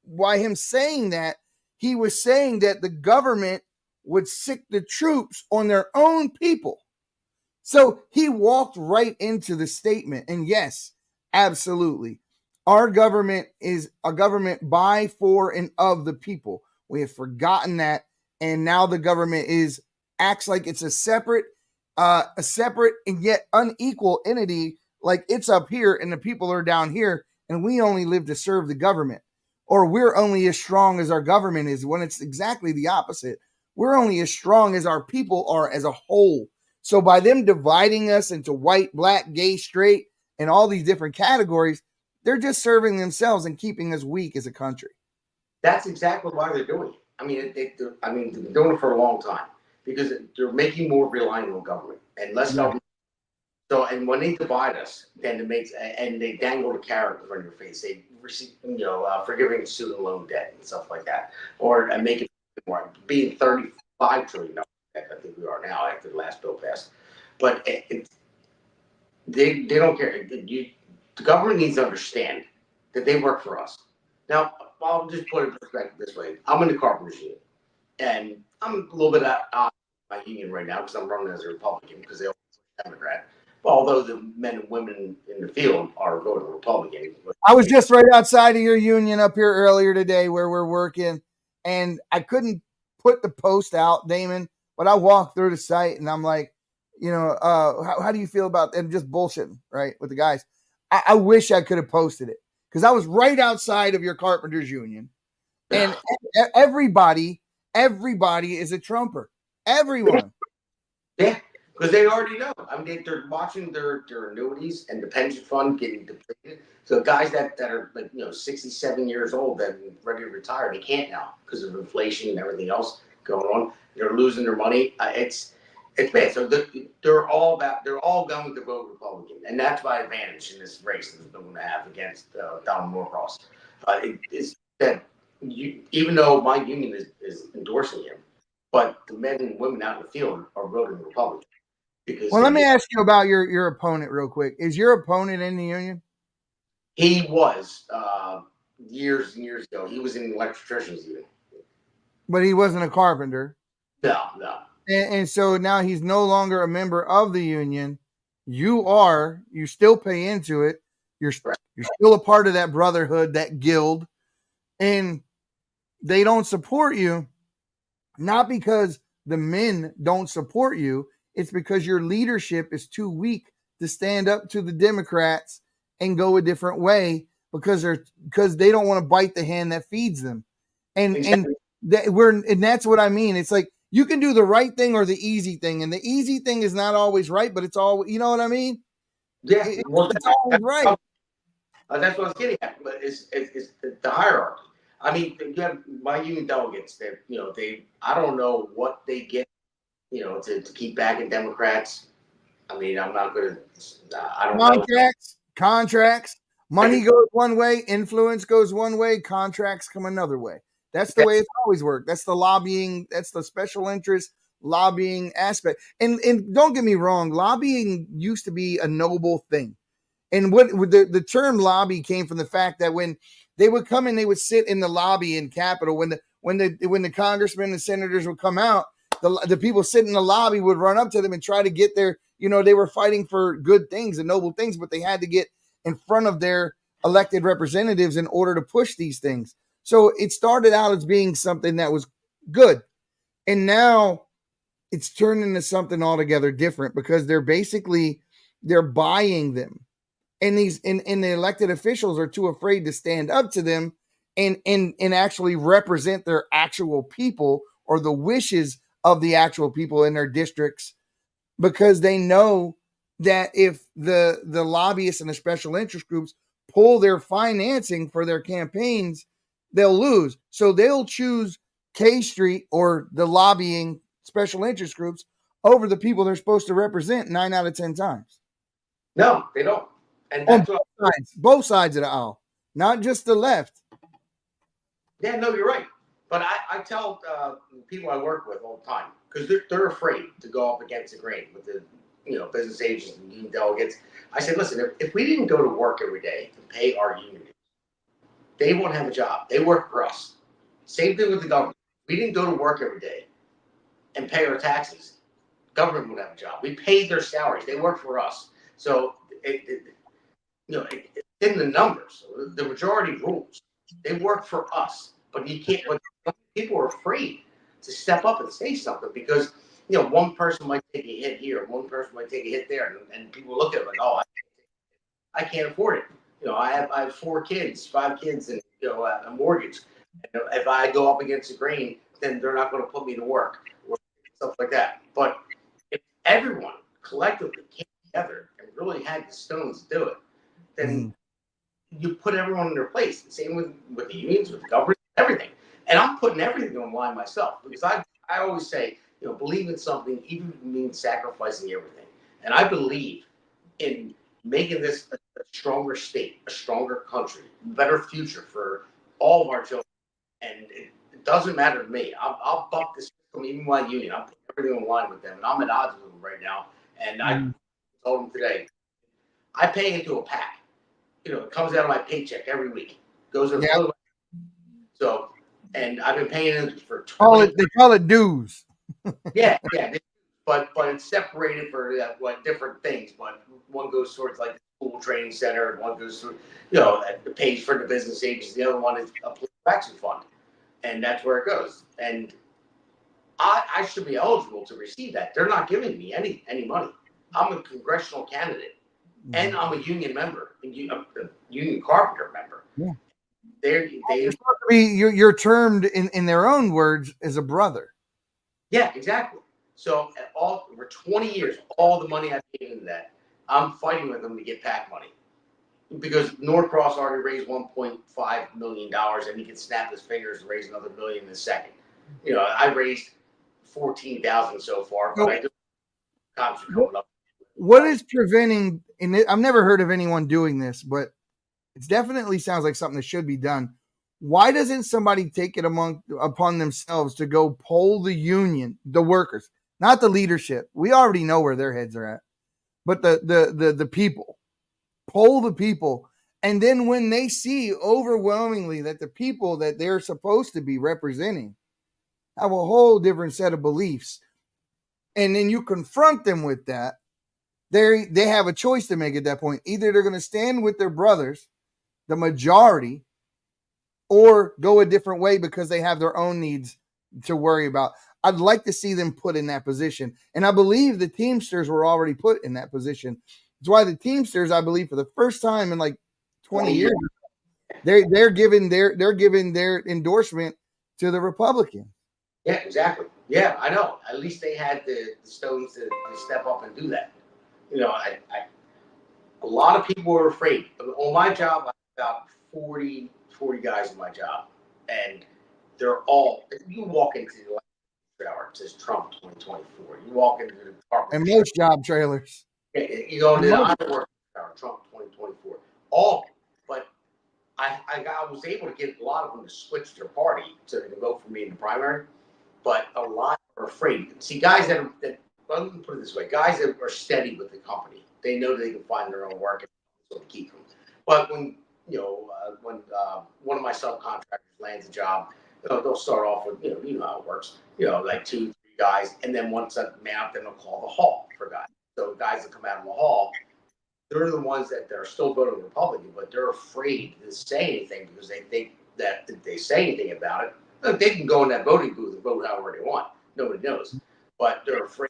Speaker 2: by him saying that, he was saying that the government would sick the troops on their own people. So he walked right into the statement. And yes, absolutely. Our government is a government by, for, and of the people. We have forgotten that. And now the government acts like it's a separate and yet unequal entity. Like it's up here and the people are down here. And we only live to serve the government. Or we're only as strong as our government is, when it's exactly the opposite. We're only as strong as our people are as a whole. So by them dividing us into white, black, gay, straight, and all these different categories, they're just serving themselves and keeping us weak as a country.
Speaker 3: That's exactly why they're doing it. I mean, they've been doing it for a long time because they're making more reliant on government and less government. So, and when they divide us, then it makes, and they dangle the carrot in front of your face. They receive, forgiving student loan debt and stuff like that, or make it more, being $35 trillion. I think we are now after the last bill passed. But they don't care. The government needs to understand that they work for us. Now, I'll just put it in perspective this way. I'm in the carpenters union, and I'm a little bit out of my union right now because I'm running as a Republican because they all Democrat. Although the men and women in the field are voting Republican.
Speaker 2: I was just right outside of your union up here earlier today where we're working, and I couldn't put the post out, Damon, but I walked through the site and I'm like, how do you feel about them just bullshitting, right, with the guys? I wish I could have posted it because I was right outside of your carpenters union, and everybody is a Trumper. Everyone.
Speaker 3: Yeah. Because they already know. I mean, they're watching their annuities and the pension fund getting depleted. So guys that are like 67 years old that are ready to retire, they can't now because of inflation and everything else going on. They're losing their money. It's bad. So they're all going to vote Republican, and that's my advantage in this race that I'm going to have against Donald Norcross. It's that even though my union is endorsing him, but the men and women out in the field are voting Republican.
Speaker 2: Well, let me ask you about your opponent real quick. Is your opponent in the union?
Speaker 3: He was years and years ago. He was in the electricians union.
Speaker 2: But he wasn't a carpenter.
Speaker 3: No.
Speaker 2: And so now he's no longer a member of the union. You still pay into it. You're still a part of that brotherhood, that guild. And they don't support you, not because the men don't support you. It's because your leadership is too weak to stand up to the Democrats and go a different way because they don't want to bite the hand that feeds them. And
Speaker 3: exactly.
Speaker 2: and that's what I mean. It's like you can do the right thing or the easy thing, and the easy thing is not always right, but it's all, you know what I mean?
Speaker 3: Yeah,
Speaker 2: it's always right.
Speaker 3: That's what I was getting at. But it's the hierarchy. I mean, you have my union delegates. I don't know what they get. To keep backing Democrats. I mean, I'm not going to. I don't know.
Speaker 2: Contracts. Money goes one way, influence goes one way, contracts come another way. That's the way it's always worked. That's the lobbying. That's the special interest lobbying aspect. And don't get me wrong, lobbying used to be a noble thing. And what the term lobby came from the fact that when they would come in, they would sit in the lobby in Capitol. When the congressmen and senators would come out, the people sitting in the lobby would run up to them and try to get their, they were fighting for good things and noble things, but they had to get in front of their elected representatives in order to push these things. So it started out as being something that was good. And now it's turned into something altogether different because they're buying them. And the elected officials are too afraid to stand up to them and actually represent their actual people or the wishes of the actual people in their districts, because they know that if the lobbyists and the special interest groups pull their financing for their campaigns, they'll lose. So they'll choose K Street or the lobbying special interest groups over the people they're supposed to represent 9 out of 10 times.
Speaker 3: No, they don't. And
Speaker 2: that's both sides of the aisle, not just the left.
Speaker 3: Yeah, no, you're right. But I tell people I work with all the time because they're afraid to go up against the grain with the business agents and union delegates. I said, listen, if we didn't go to work every day and pay our union, they won't have a job. They work for us. Same thing with the government. We didn't go to work every day and pay our taxes. Government would have a job. We paid their salaries. They work for us. So it's in the numbers. The majority rules. They work for us, but you can't. But people are afraid to step up and say something because one person might take a hit here, one person might take a hit there, and people look at it like, oh, I can't afford it. I have 4 kids, 5 kids, and a mortgage. And if I go up against the grain, then they're not going to put me to work or stuff like that. But if everyone collectively came together and really had the stones to do it, then you put everyone in their place. Same with the unions, with the government, everything. And I'm putting everything on the line myself because I always say, believe in something even means sacrificing everything. And I believe in making this a stronger state, a stronger country, a better future for all of our children. And it doesn't matter to me. I'll buck the system, even my union. I'm putting everything on the line with them. And I'm at odds with them right now. And I told them today, I pay into a PAC. It comes out of my paycheck every week. Goes in. Yep. So, and I've been paying it for 20.
Speaker 2: They call it dues.
Speaker 3: Yeah. But it's separated for different things. But one goes towards like the school training center, and one goes through, the page for the business agents. The other one is a police action fund, and that's where it goes. And I should be eligible to receive that. They're not giving me any money. I'm a congressional candidate. And I'm a union member, a union carpenter member. Yeah,
Speaker 2: you're termed in their own words as a brother.
Speaker 3: Yeah, exactly. So for 20 years, all the money I paid into that, I'm fighting with them to get PAC money because Norcross already raised $1.5 million, and he can snap his fingers and raise another $1 million in a second. I raised $14,000 so far, but I just cops are coming up.
Speaker 2: What is preventing, and I've never heard of anyone doing this, but it definitely sounds like something that should be done. Why doesn't somebody take it upon themselves to go poll the union, the workers, not the leadership? We already know where their heads are at, but the people. Poll the people. And then when they see overwhelmingly that the people that they're supposed to be representing have a whole different set of beliefs, and then you confront them with that, they have a choice to make at that point. Either they're going to stand with their brothers, the majority, or go a different way because they have their own needs to worry about. I'd like to see them put in that position. And I believe the Teamsters were already put in that position. That's why the Teamsters, I believe, for the first time in like 20 years, they're giving their endorsement to the Republican.
Speaker 3: Yeah, exactly. Yeah, I know. At least they had the stones to step up and do that. A lot of people were afraid. On my job, I have about 40 guys in my job, and they're all. You walk into the shower, it says Trump 2024. You walk into the department,
Speaker 2: and most job trailers.
Speaker 3: You go into the work shower, Trump 2024. All, but I was able to get a lot of them to switch their party so they can vote for me in the primary, but a lot are afraid. See, guys that let me put it this way: guys that are steady with the company, they know they can find their own work and so keep them. But when one of my subcontractors lands a job, they'll start off with you know how it works, like 2, 3 guys, and then once that man up, then they'll call the hall for guys. So guys that come out of the hall, they're the ones that are still voting Republican, but they're afraid to say anything because they think that if they say anything about it, look, they can go in that voting booth and vote however they want. Nobody knows, but they're afraid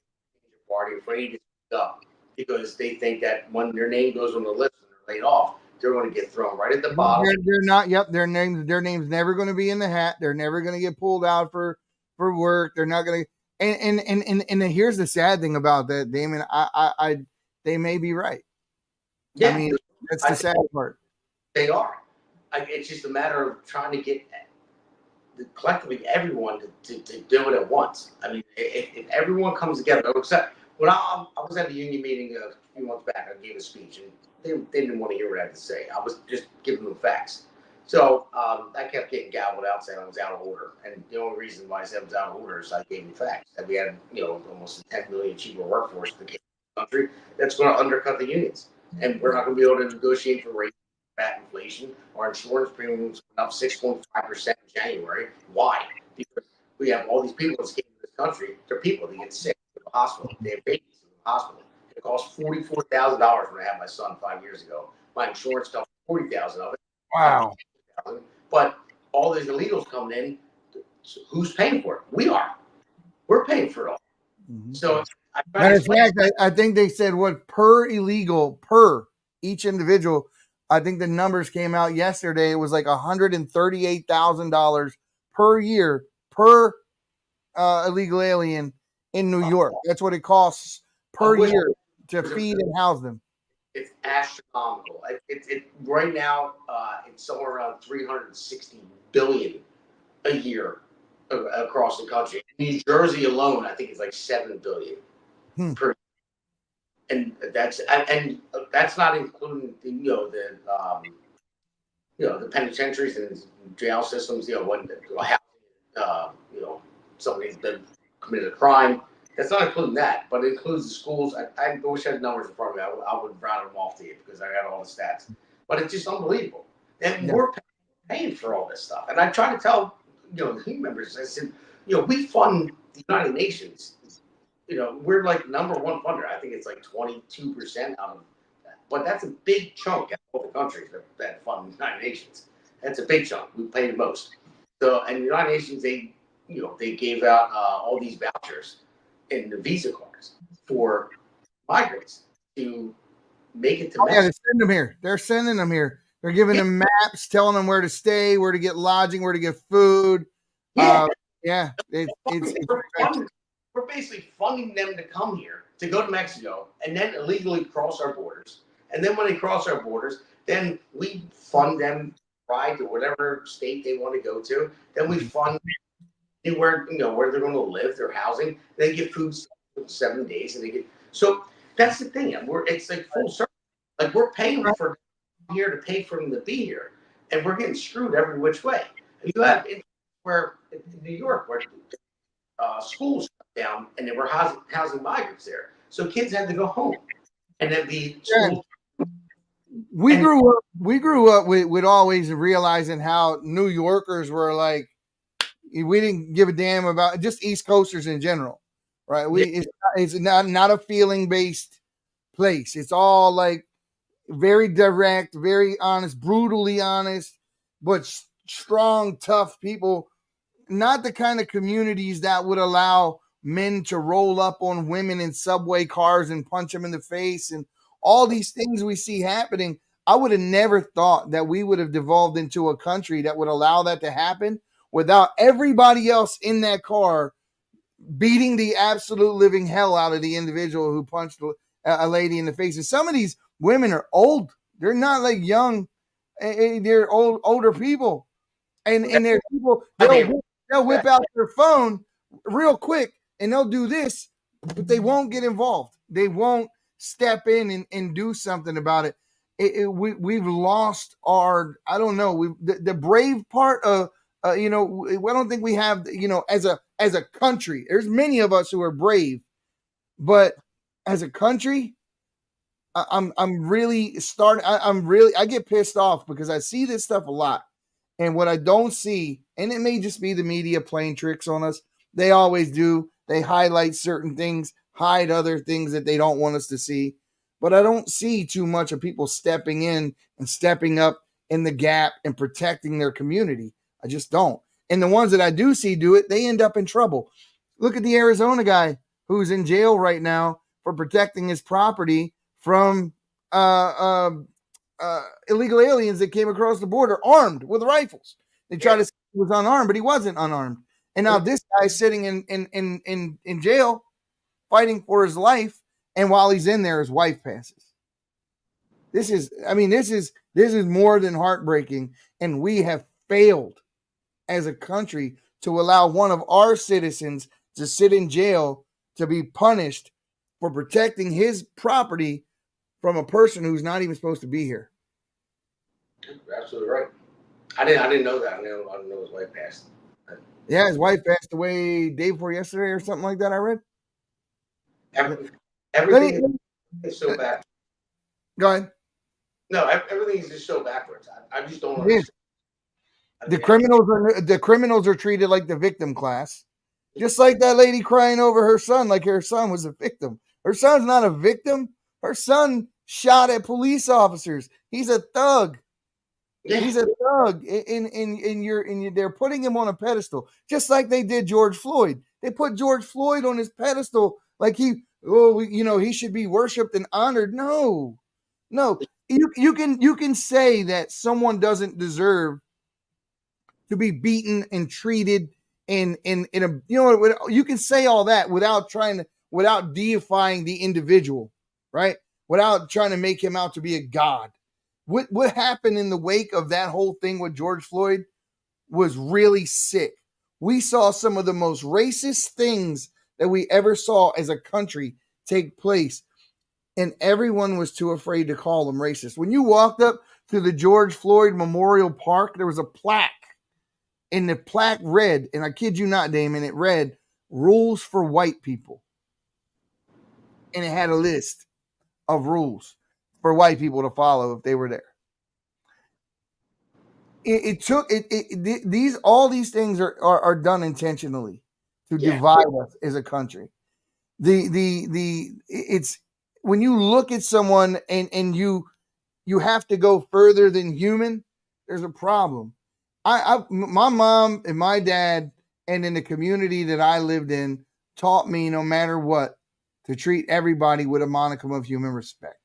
Speaker 3: party, afraid to speak up because they think that when their name goes on the list and they're laid off, they're going to get thrown right at the bottom.
Speaker 2: They're not. Yep, their name's never going to be in the hat. They're never going to get pulled out for work. They're not going to. And here's the sad thing about that, Damon. They may be right.
Speaker 3: Yeah,
Speaker 2: I mean that's the sad part.
Speaker 3: They are. It's just a matter of trying to get collectively everyone to do it at once. I mean, if everyone comes together, except when I was at a union meeting a few months back, I gave a speech, and they didn't want to hear what I had to say. I was just giving them facts. So I kept getting gobbled out saying I was out of order. And the only reason why I said I was out of order is I gave you facts. That we had, almost a 10 million cheaper workforce in the country that's going to undercut the unions. And we're not going to be able to negotiate for rate back inflation. Our insurance premiums went up 6.5% in January. Why? Because we have all these people that came to this country. They're people that get sick in the hospital. They have babies in the hospital. It cost $44,000 when I had my son 5 years ago. My insurance covered $40,000 of it.
Speaker 2: Wow.
Speaker 3: But all these illegals coming in, who's paying for it? We are. We're paying for it all.
Speaker 2: Mm-hmm.
Speaker 3: So,
Speaker 2: matter of fact, I think they said what per illegal, per each individual. I think the numbers came out yesterday. It was like $138,000 per year per illegal alien in New York. That's what it costs per year to feed and house them.
Speaker 3: It's astronomical. It right now it's somewhere around 360 billion a year across the country. New Jersey alone, I think it's like 7 billion per year. And that's not including the penitentiaries and jail systems. When somebody's been committed a crime. That's not including that, but it includes the schools. I wish I had numbers in front of me. I would round them off to you because I got all the stats. But it's just unbelievable. And we're paying for all this stuff. And I try to tell the team members, I said, we fund the United Nations. We're like number one funder. I think it's like 22% out of that. But that's a big chunk of all the countries that fund the United Nations. That's a big chunk. We pay the most. So, and the United Nations, they gave out all these vouchers and the visa cards for migrants to make it to Mexico.
Speaker 2: Yeah, they send them here. They're sending them here. They're giving them maps, telling them where to stay, where to get lodging, where to get food.
Speaker 3: Yeah,
Speaker 2: We're
Speaker 3: basically funding them to come here, to go to Mexico, and then illegally cross our borders. And then when they cross our borders, then we fund them ride to whatever state they want to go to. Then we fund where they're going to live, their housing. They get food for 7 days, and they get. So that's the thing. It's like full circle. Like we're paying for here to pay for them to be here, and we're getting screwed every which way. And you have in New York where schools shut down, and they were housing migrants there, so kids had to go home, and then the school.
Speaker 2: We grew up with always realizing how New Yorkers were like. We didn't give a damn about just East Coasters in general, right? It's not a feeling based place. It's all like very direct, very honest, brutally honest, but strong, tough people. Not the kind of communities that would allow men to roll up on women in subway cars and punch them in the face and all these things we see happening. I would have never thought that we would have devolved into a country that would allow that to happen without everybody else in that car beating the absolute living hell out of the individual who punched a lady in the face. And some of these women are old. They're not like young. They're older people. And they're people, they'll whip out their phone real quick and they'll do this, but they won't get involved. They won't step in and do something about it. We've lost our, I don't know, the brave part of, I don't think we have, as a country, there's many of us who are brave, but as a country, I get pissed off because I see this stuff a lot. And what I don't see, and it may just be the media playing tricks on us. They always do. They highlight certain things, hide other things that they don't want us to see. But I don't see too much of people stepping in and stepping up in the gap and protecting their community. I just don't. And the ones that I do see do it, they end up in trouble. Look at the Arizona guy who's in jail right now for protecting his property from illegal aliens that came across the border armed with rifles. They tried to say he was unarmed, but he wasn't unarmed. And now this guy's sitting in jail fighting for his life. And while he's in there, his wife passes. This is more than heartbreaking. And we have failed as a country to allow one of our citizens to sit in jail to be punished for protecting his property from a person who's not even supposed to be here.
Speaker 3: You're absolutely right. I didn't know that. I didn't know his wife passed.
Speaker 2: Yeah, his wife passed away day before yesterday or something like that. I read.
Speaker 3: Every,
Speaker 2: Let me,
Speaker 3: everything is so bad.
Speaker 2: go ahead.
Speaker 3: No, everything is just so backwards. I just don't
Speaker 2: It is.
Speaker 3: understand.
Speaker 2: The criminals are treated like the victim class, just like that lady crying over her son, like her son was a victim. Her son's not a victim. Her son shot at police officers. He's a thug.
Speaker 3: Yeah.
Speaker 2: He's a thug. They're putting him on a pedestal, just like they did George Floyd. They put George Floyd on his pedestal, like he should be worshipped and honored. No, no. You can say that someone doesn't deserve to be beaten and treated in a you can say all that without deifying the individual, right? Without trying to make him out to be a god. What happened in the wake of that whole thing with George Floyd was really sick. We saw some of the most racist things that we ever saw as a country take place, and everyone was too afraid to call them racist. When you walked up to the George Floyd Memorial Park, there was a plaque, and the plaque read, and I kid you not, Damon, it read, "Rules for white people." And it had a list of rules for white people to follow if they were there. All these things are done intentionally to divide us as a country. It's when you look at someone and you have to go further than human, there's a problem. My mom and my dad and in the community that I lived in taught me no matter what to treat everybody with a modicum of human respect,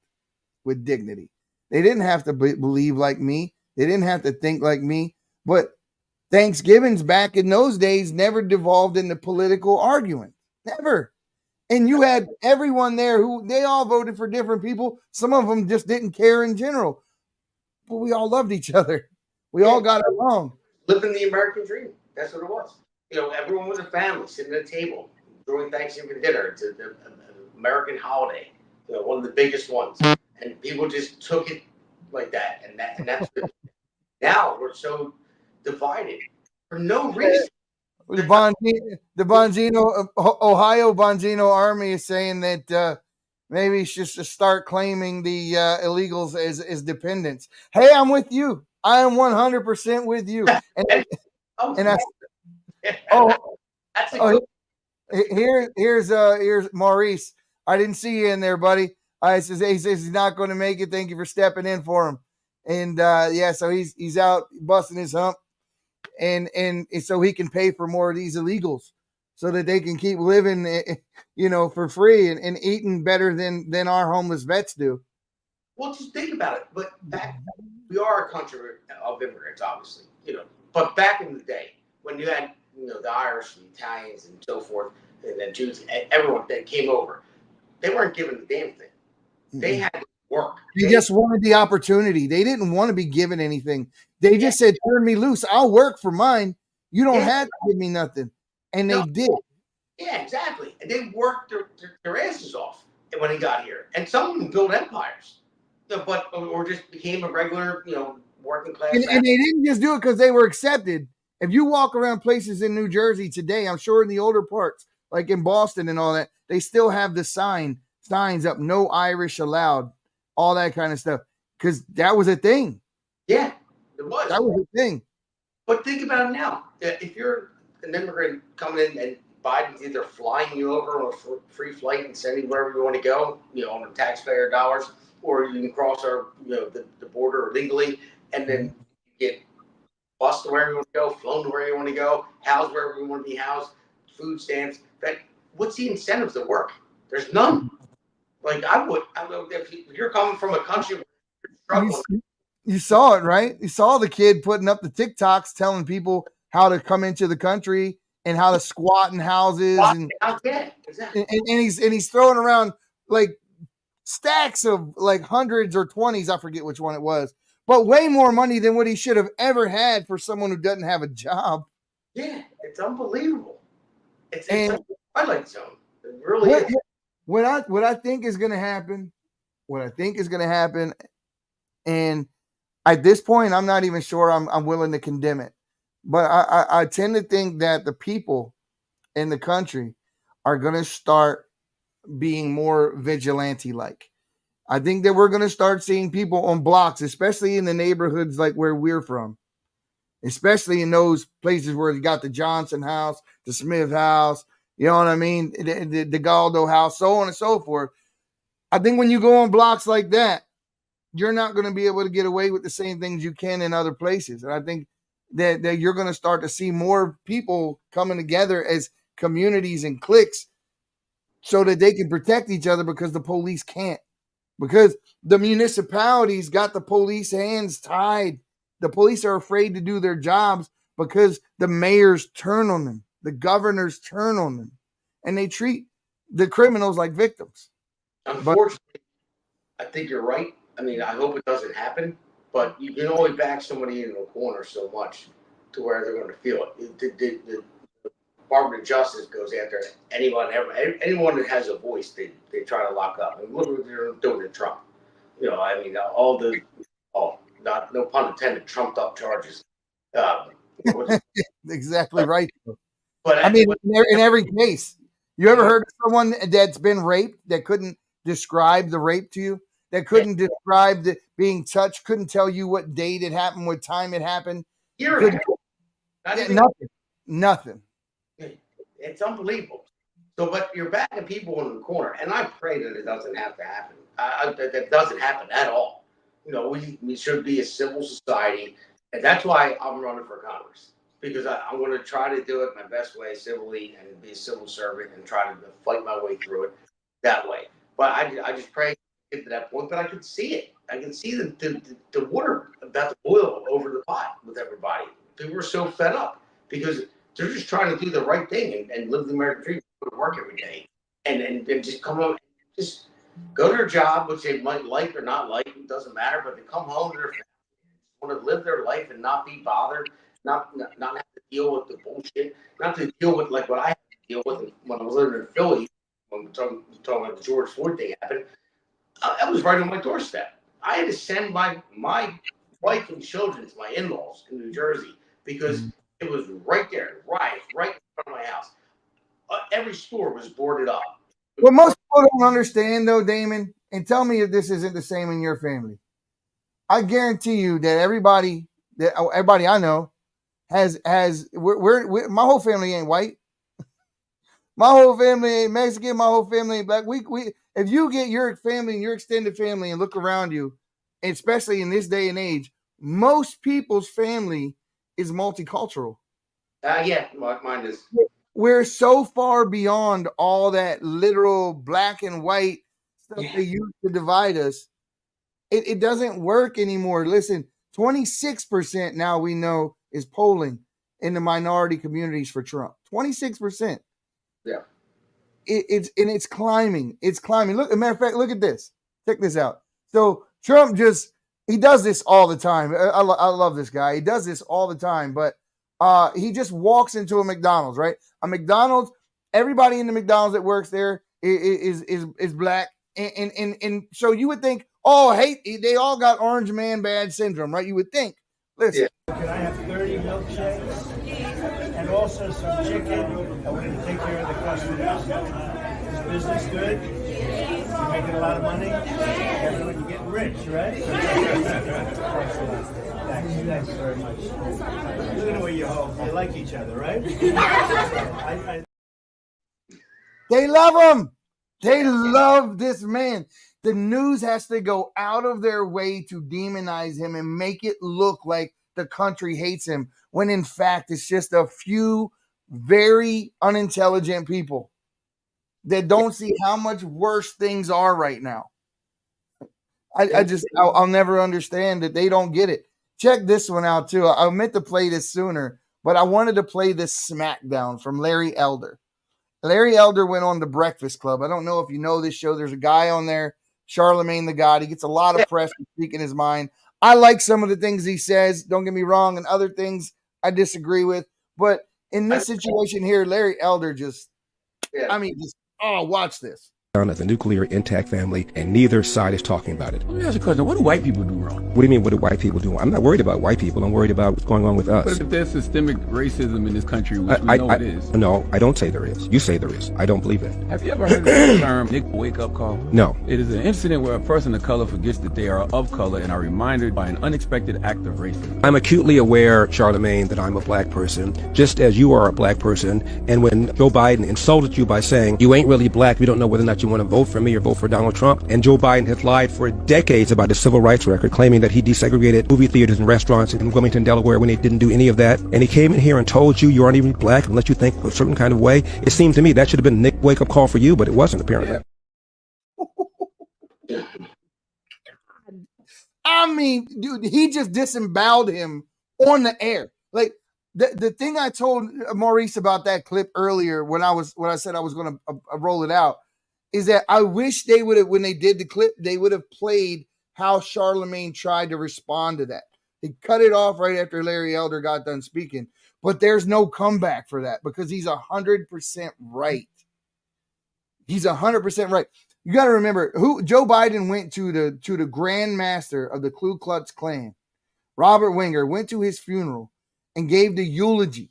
Speaker 2: with dignity. They didn't have to believe like me. They didn't have to think like me. But Thanksgivings back in those days never devolved into political arguing. Never. And you had everyone there who they all voted for different people. Some of them just didn't care in general. But we all loved each other. We all got along.
Speaker 3: Living the American dream. That's what it was. Everyone was a family sitting at a table during Thanksgiving dinner. It's an American holiday. One of the biggest ones. And people just took it like that. And that's now we're so divided for no reason.
Speaker 2: The Bongino, Ohio Bongino Army is saying that maybe it's just to start claiming the illegals as dependents. Hey, I'm with you. I am 100% with you. Here's Maurice. I didn't see you in there, buddy. He says he's not going to make it. Thank you for stepping in for him. And so he's out busting his hump, and so he can pay for more of these illegals, so that they can keep living, for free and eating better than our homeless vets do.
Speaker 3: Well, just think about it. But we are a country of immigrants, obviously, But back in the day, when you had, the Irish, the Italians, and so forth, and then Jews, everyone that came over, they weren't given the damn thing. They had to work.
Speaker 2: They just wanted the opportunity. They didn't want to be given anything. They just said, "Turn me loose. I'll work for mine. You don't have to give me nothing." And they did.
Speaker 3: Yeah, exactly. And they worked their asses off when they got here. And some of them built empires, or just became a regular, working class.
Speaker 2: And they didn't just do it because they were accepted. If you walk around places in New Jersey today, I'm sure in the older parts, like in Boston and all that, they still have the signs up, "No Irish allowed," all that kind of stuff. Because that was a thing.
Speaker 3: Yeah, it was.
Speaker 2: That was a thing.
Speaker 3: But think about it now. If you're an immigrant coming in and Biden's either flying you over on a free flight and sending wherever you want to go, on the taxpayer dollars, or you can cross the border illegally and then get bused to wherever you want to go, flown to where you want to go, housed wherever you want to be housed, food stamps. What's the incentives to work? There's none. Like if you're coming from a country where you're struggling.
Speaker 2: You saw it, right? You saw the kid putting up the TikToks telling people how to come into the country and how to squat in houses,
Speaker 3: exactly.
Speaker 2: and he's throwing around like stacks of like hundreds or 20s, I forget which one it was, but way more money than what he should have ever had for someone who doesn't have a job.
Speaker 3: Yeah, it's unbelievable. It's like a twilight zone. It really is.
Speaker 2: What I think is going to happen, and At this point, I'm not even sure I'm willing to condemn it. But I tend to think that the people in the country are going to start being more vigilante like. I think that we're going to start seeing people on blocks, especially in the neighborhoods like where we're from, especially in those places where you got the Johnson house, the Smith house, you know what I mean? The Galdo house, so on and so forth. I think when you go on blocks like that, you're not going to be able to get away with the same things you can in other places. And I think that you're going to start to see more people coming together as communities and cliques so that they can protect each other because the police can't. Because the municipalities got the police hands tied. The police are afraid to do their jobs because the mayors turn on them, the governors turn on them, and they treat the criminals like victims.
Speaker 3: Unfortunately, I think you're right. I mean, I hope it doesn't happen, but you can only back somebody into a corner so much to where they're going to feel it. The Department of Justice goes after anyone that has a voice. They try to lock up. And look what they're doing to Trump. You know, I mean, all the not no pun intended, trumped up charges.
Speaker 2: Exactly right.
Speaker 3: But
Speaker 2: I mean, in every case, you ever heard of someone that's been raped that couldn't describe the rape to you? That couldn't describe the being touched, couldn't tell you what date it happened, what time it happened. Nothing.
Speaker 3: It's unbelievable. So, but you're backing people in the corner, and I pray that it doesn't have to happen. That doesn't happen at all. You know, we should be a civil society, and that's why I'm running for Congress, because I'm going to try to do it my best way, civilly, and be a civil servant, and try to fight my way through it that way. But I just pray to get to that point. But I could see it. I can see the water about to boil over the pot with everybody. People are so fed up because they're just trying to do the right thing and live the American dream, go to work every day, and just come home, just go to their job, which they might like or not like, it doesn't matter, but they come home to their family, want to live their life and not be bothered, not have to deal with the bullshit, not to deal with like what I had to deal with when I was living in Philly, when we're talking about the George Floyd thing happened. That was right on my doorstep. I had to send my wife and children to my in-laws in New Jersey because it was right there, right in front of my house. Every store was boarded up.
Speaker 2: What most people don't understand, though, Damon, and tell me if this isn't the same in your family. I guarantee you that everybody I know has my whole family ain't white. My whole family ain't Mexican. My whole family ain't black. We if you get your family and your extended family and look around you, especially in this day and age, most people's family is multicultural.
Speaker 3: Yeah, mine is.
Speaker 2: We're so far beyond all that literal black and white stuff they use to divide us. It doesn't work anymore. Listen, 26% now we know is polling in the minority communities for Trump. 26%.
Speaker 3: Yeah.
Speaker 2: It's climbing. It's climbing. Look, as a matter of fact, look at this. Check this out. So Trump he does this all the time. I love this guy. He does this all the time, but he just walks into a McDonald's, right? A McDonald's, everybody in the McDonald's that works there is black. And so you would think, they all got orange man bad syndrome, right? You would think. Listen.
Speaker 7: Yeah. Can I have 30 milkshakes and also some chicken? And we're going to take care of the customers. Is business good? You're making a lot of money? Everyone, you're getting rich, right? Thanks very much. Look at the way you hope. You like each other, right?
Speaker 2: They love him. They love this man. The news has to go out of their way to demonize him and make it look like the country hates him, when in fact it's just a few very unintelligent people that don't see how much worse things are right now. I'll never understand that they don't get it. Check this one out too. I meant to play this sooner, but I wanted to play this smackdown from Larry Elder. Larry Elder went on The Breakfast Club. I don't know if you know this show. There's a guy on there, Charlemagne the God. He gets a lot of press for speaking his mind. I like some of the things he says. Don't get me wrong. And other things I disagree with. But in this situation here, Larry Elder watch this.
Speaker 8: as a nuclear intact family, and neither side is talking about it.
Speaker 9: Let me ask you a question. What do white people do wrong?
Speaker 8: What do you mean, what do white people do? I'm not worried about white people. I'm worried about what's going on with us.
Speaker 9: But if there's systemic racism in this country, which we know it is.
Speaker 8: No, I don't say there is. You say there is. I don't believe that.
Speaker 9: Have you ever heard of the term Nick wake-up call?
Speaker 8: No.
Speaker 9: It is an incident where a person of color forgets that they are of color and are reminded by an unexpected act of racism.
Speaker 8: I'm acutely aware, Charlemagne, that I'm a black person, just as you are a black person. And when Joe Biden insulted you by saying, you ain't really black, we don't know whether or not you want to vote for me or vote for Donald Trump. And Joe Biden has lied for decades about his civil rights record, claiming that he desegregated movie theaters and restaurants in Wilmington, Delaware, when he didn't do any of that. And he came in here and told you aren't even black unless you think a certain kind of way. It seems to me that should have been a Nick wake-up call for you, but it wasn't, apparently.
Speaker 2: I mean, dude, he just disemboweled him on the air. Like the thing I told Maurice about that clip earlier when I said I was going to roll it out is that I wish they would have, when they did the clip, they would have played how Charlemagne tried to respond to that. They cut it off right after Larry Elder got done speaking, but there's no comeback for that because he's 100% right. He's 100% right. You got to remember who Joe Biden went to the Grand Master of the Ku Klux Klan, Robert Winger, went to his funeral and gave the eulogy.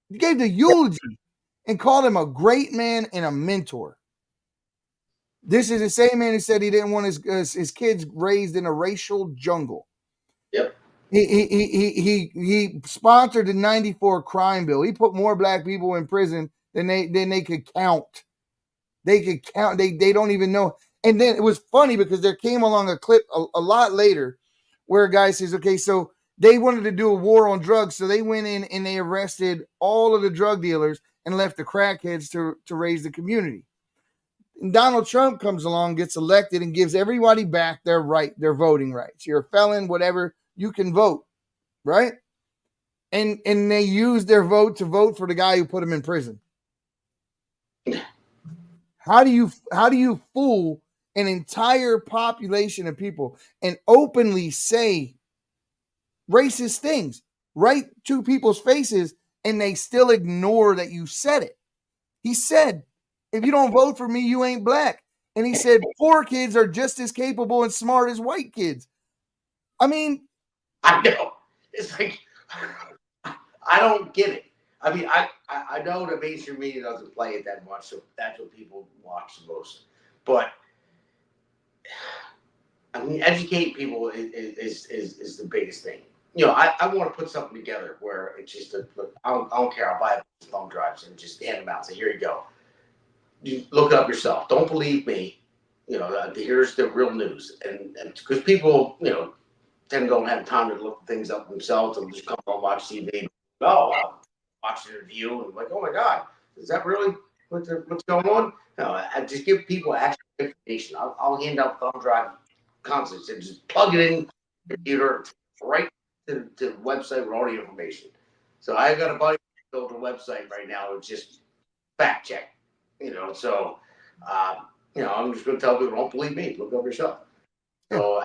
Speaker 2: He gave the eulogy and called him a great man and a mentor. This is the same man who said he didn't want his kids raised in a racial jungle.
Speaker 3: Yep.
Speaker 2: He sponsored the '94 crime bill. He put more black people in prison than they could count. They could count. They don't even know. And then it was funny because there came along a clip a lot later where a guy says, okay, so they wanted to do a war on drugs. So they went in and they arrested all of the drug dealers and left the crackheads to raise the community. And Donald Trump comes along, gets elected, and gives everybody back their voting rights. You're a felon, whatever, you can vote, right? And they use their vote to vote for the guy who put him in prison. How do you fool an entire population of people and openly say racist things right to people's faces and they still ignore that you said it? He said, if you don't vote for me, you ain't black. And he said, poor kids are just as capable and smart as white kids. I mean,
Speaker 3: I know. It's like, I don't get it. I mean, I know the mainstream media doesn't play it that much, so that's what people watch the most. But I mean, educate people is the biggest thing. You know, I want to put something together where it's just I don't care. I'll buy thumb drives and just hand them out and say, here you go. You look it up yourself. Don't believe me. You know, here's the real news. And because people, you know, tend to don't have time to look things up themselves and just come on and watch TV. Oh, watch the review and like, oh my God, is that really what's going on? No, I just give people actual information. I'll hand out thumb drive concepts and just plug it in your computer right to the website with all the information. So I got a buddy build a website right now with just fact check. You know, so you know, I'm just going to tell people, don't believe me, look up yourself. So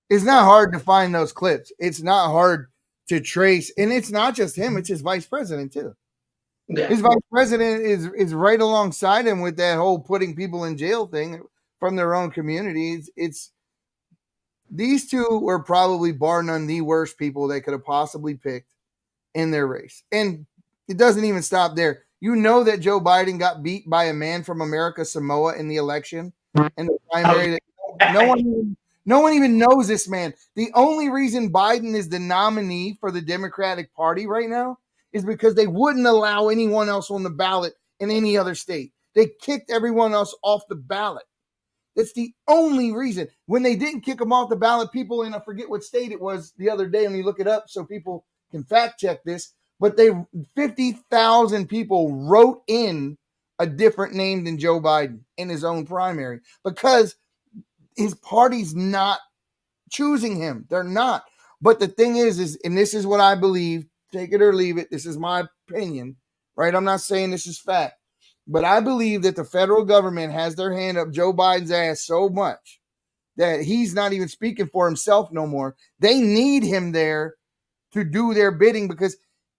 Speaker 2: it's not hard to find those clips. It's not hard to trace, and it's not just him; it's his vice president too. Yeah. His vice president is right alongside him with that whole putting people in jail thing from their own communities. It's these two were probably bar none the worst people they could have possibly picked in their race, and it doesn't even stop there. You know that Joe Biden got beat by a man from America Samoa in the election in the primary. No one even knows this man. The only reason Biden is the nominee for the Democratic Party right now is because they wouldn't allow anyone else on the ballot in any other state. They kicked everyone else off the ballot. That's the only reason. When they didn't kick them off the ballot, people in I forget what state it was the other day, and you look it up so people can fact check this. But 50,000 people wrote in a different name than Joe Biden in his own primary because his party's not choosing him. They're not. But the thing is, and this is what I believe, take it or leave it. This is my opinion, right? I'm not saying this is fact, but I believe that the federal government has their hand up Joe Biden's ass so much that he's not even speaking for himself no more. They need him there to do their bidding because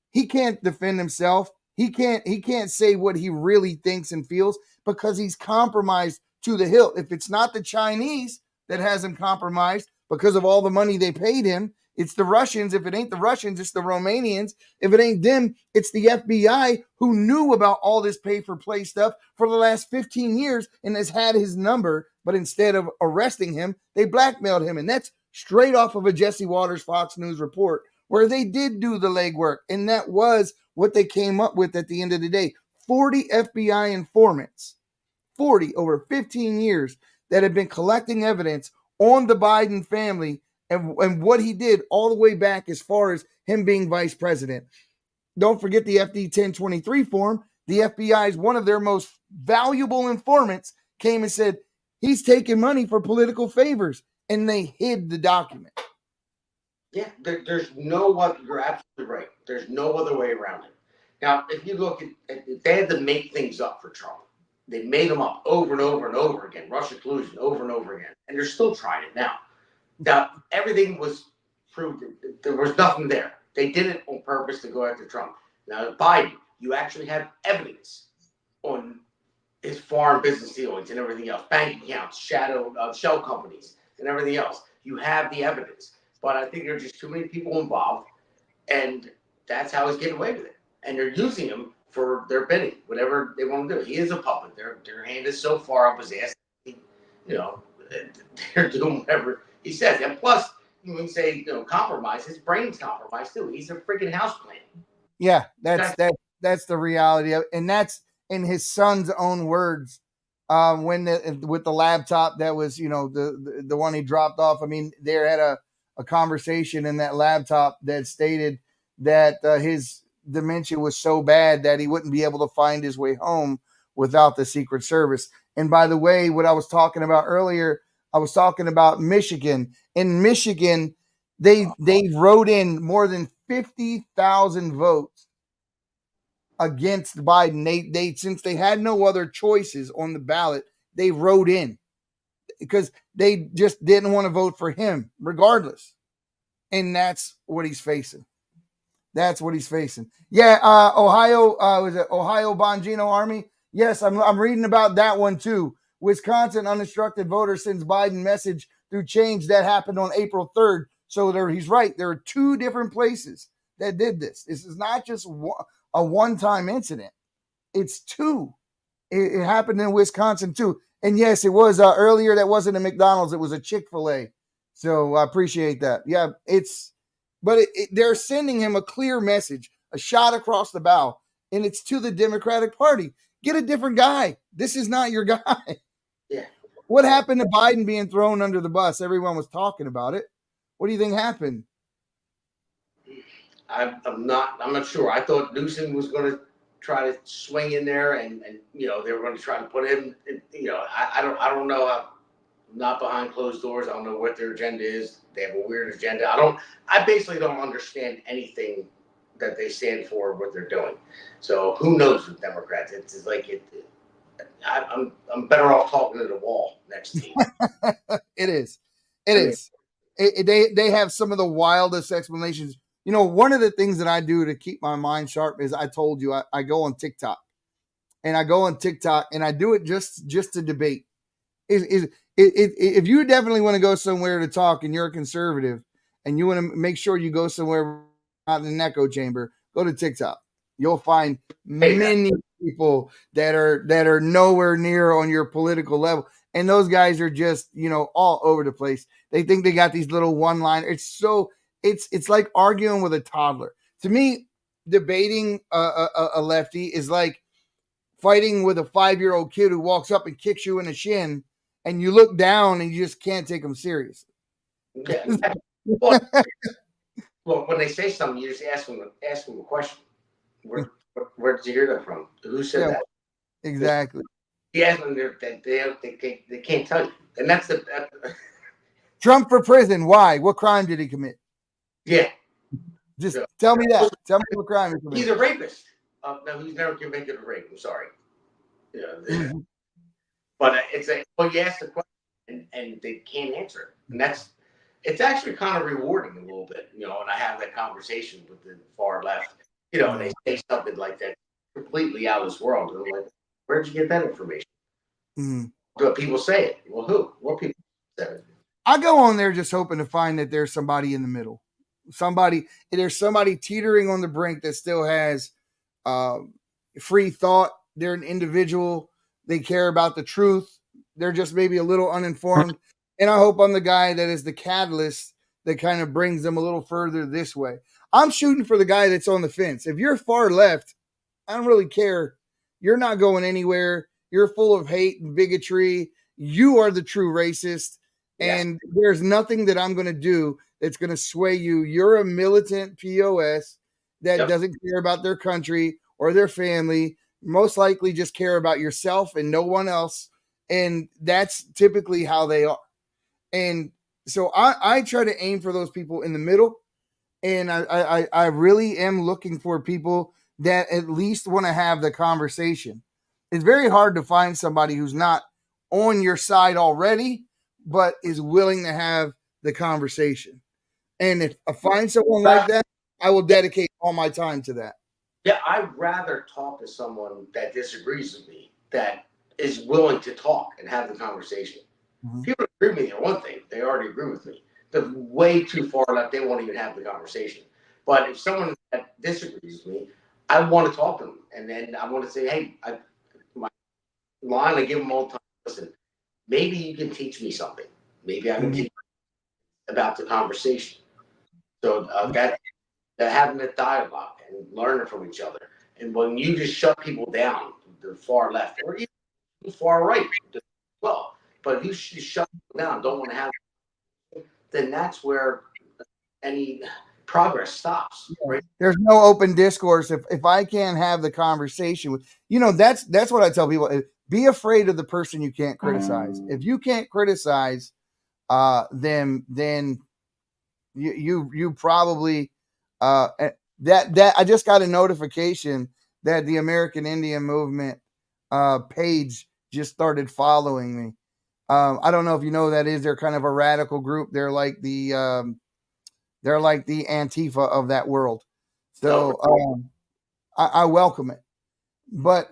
Speaker 2: he can't defend himself. He can't say what he really thinks and feels because he's compromised to the hilt. If it's not the Chinese that has him compromised because of all the money they paid him, it's the Russians. If it ain't the Russians, it's the Romanians. If it ain't them, it's the FBI, who knew about all this pay-for-play stuff for the last 15 years and has had his number, but instead of arresting him, they blackmailed him. And that's straight off of a Jesse Waters Fox News report where they did do the legwork. And that was what they came up with at the end of the day. 40 FBI informants, 40 over 15 years, that have been collecting evidence on the Biden family and what he did all the way back as far as him being vice president. Don't forget the FD 1023 form. The FBI's one of their most valuable informants came and said, he's taking money for political favors, and they hid the document.
Speaker 3: Yeah, there's no other, you're absolutely right. There's no other way around it. Now, if you look at they had to make things up for Trump. They made them up over and over and over again. Russia collusion over and over again. And they're still trying it now. Now, everything was proved. There was nothing there. They did it on purpose to go after Trump. Now, Biden, you actually have evidence on his foreign business dealings and everything else, bank accounts, shell companies, and everything else. You have the evidence. But I think there are just too many people involved, and that's how he's getting away with it. And they're using him for their bidding, whatever they want to do. He is a puppet. Their hand is so far up his ass. They're doing whatever he says. And plus, you can say, compromise. His brain's compromised too. He's a freaking houseplant.
Speaker 2: Yeah, that's the reality of it. And that's in his son's own words. With the laptop that was, the one he dropped off. I mean, they had a conversation in that laptop that stated that his dementia was so bad that he wouldn't be able to find his way home without the Secret Service. And by the way, what I was talking about earlier, I was talking about Michigan. In Michigan, they wrote in more than 50,000 votes against Biden. They since they had no other choices on the ballot, they wrote in because they just didn't want to vote for him regardless. And that's what he's facing. That's what he's facing. Yeah, Ohio, was it Ohio Bongino Army? Yes, I'm reading about that one too. Wisconsin uninstructed voter sends Biden message through change. That happened on April 3rd. So he's right. There are two different places that did this. This is not just a one-time incident. It's two. It happened in Wisconsin too. And yes, it was earlier. That wasn't a McDonald's. It was a Chick-fil-A. So I appreciate that. Yeah, they're sending him a clear message, a shot across the bow, and it's to the Democratic Party. Get a different guy. This is not your guy.
Speaker 3: Yeah.
Speaker 2: What happened to Biden being thrown under the bus? Everyone was talking about it. What do you think happened?
Speaker 3: I'm not sure. I thought Newsom was going to try to swing in there and they were going to try to put him in, I don't know. I'm not behind closed doors. I don't know what their agenda is. They have a weird agenda. I basically don't understand anything that they stand for, what they're doing. So who knows with Democrats? It's like I'm better off talking to the wall next to you.
Speaker 2: It is. They have some of the wildest explanations. One of the things that I do to keep my mind sharp is, I told you, I go on TikTok, and I do it just to debate. If you definitely want to go somewhere to talk and you're a conservative and you want to make sure you go somewhere out in an echo chamber, go to TikTok. You'll find many people that are nowhere near on your political level. And those guys are just, all over the place. They think they got these little one-liners. It's like arguing with a toddler. To me, debating a lefty is like fighting with a 5-year-old kid who walks up and kicks you in the shin, and you look down and you just can't take them seriously.
Speaker 3: Yeah. Well, when they say something, you just ask them a question. Where did you hear that from? Who said that?
Speaker 2: Exactly.
Speaker 3: You ask them, they can't tell you, and that's
Speaker 2: Trump for prison. Why? What crime did he commit?
Speaker 3: Yeah.
Speaker 2: Just tell me that. Tell me what crime he committed.
Speaker 3: He's a rapist. No, he's never convicted of rape. I'm sorry. But you ask the question and they can't answer it, and it's actually kind of rewarding a little bit, and I have that conversation with the far left, and they say something like that completely out of this world, and I'm like, where'd you get that information?
Speaker 2: Mm-hmm.
Speaker 3: But people say it. Well, who? What people say it?
Speaker 2: I go on there just hoping to find that there's somebody in the middle. There's somebody teetering on the brink that still has uh, free thought. They're an individual. They care about the truth. They're just maybe a little uninformed. And I hope I'm the guy that is the catalyst that kind of brings them a little further this way. I'm shooting for the guy that's on the fence. If you're far left, I don't really care. You're not going anywhere. You're full of hate and bigotry. You are the true racist.
Speaker 3: Yes.
Speaker 2: And there's nothing that I'm going to do that's going to sway you. You're a militant POS that
Speaker 3: Yep.
Speaker 2: doesn't care about their country or their family, most likely just care about yourself and no one else. And that's typically how they are. And so I try to aim for those people in the middle. And I really am looking for people that at least want to have the conversation. It's very hard to find somebody who's not on your side already, but is willing to have the conversation. And if I find someone like that, I will dedicate all my time to that.
Speaker 3: Yeah, I'd rather talk to someone that disagrees with me, that is willing to talk and have the conversation.
Speaker 2: Mhm.
Speaker 3: People agree with me on one thing, they already agree with me. They're way too far left, they won't even have the conversation. But if someone that disagrees with me, I want to talk to them. And then I want to say, hey, my line, I give them all the time, listen, maybe you can teach me something. Maybe I can teach you about the conversation. So that having a dialogue and learning from each other. And when you just shut people down, the far left or even the far right as well, but if you shut people down, don't want to have, then that's where any progress stops. Right?
Speaker 2: There's no open discourse. If I can't have the conversation with, that's what I tell people. Be afraid of the person you can't criticize. If you can't criticize them, then you probably that I just got a notification that the American Indian Movement page just started following me. I don't know if you know who that is. They're kind of a radical group. They're like the Antifa of that world. So I welcome it. But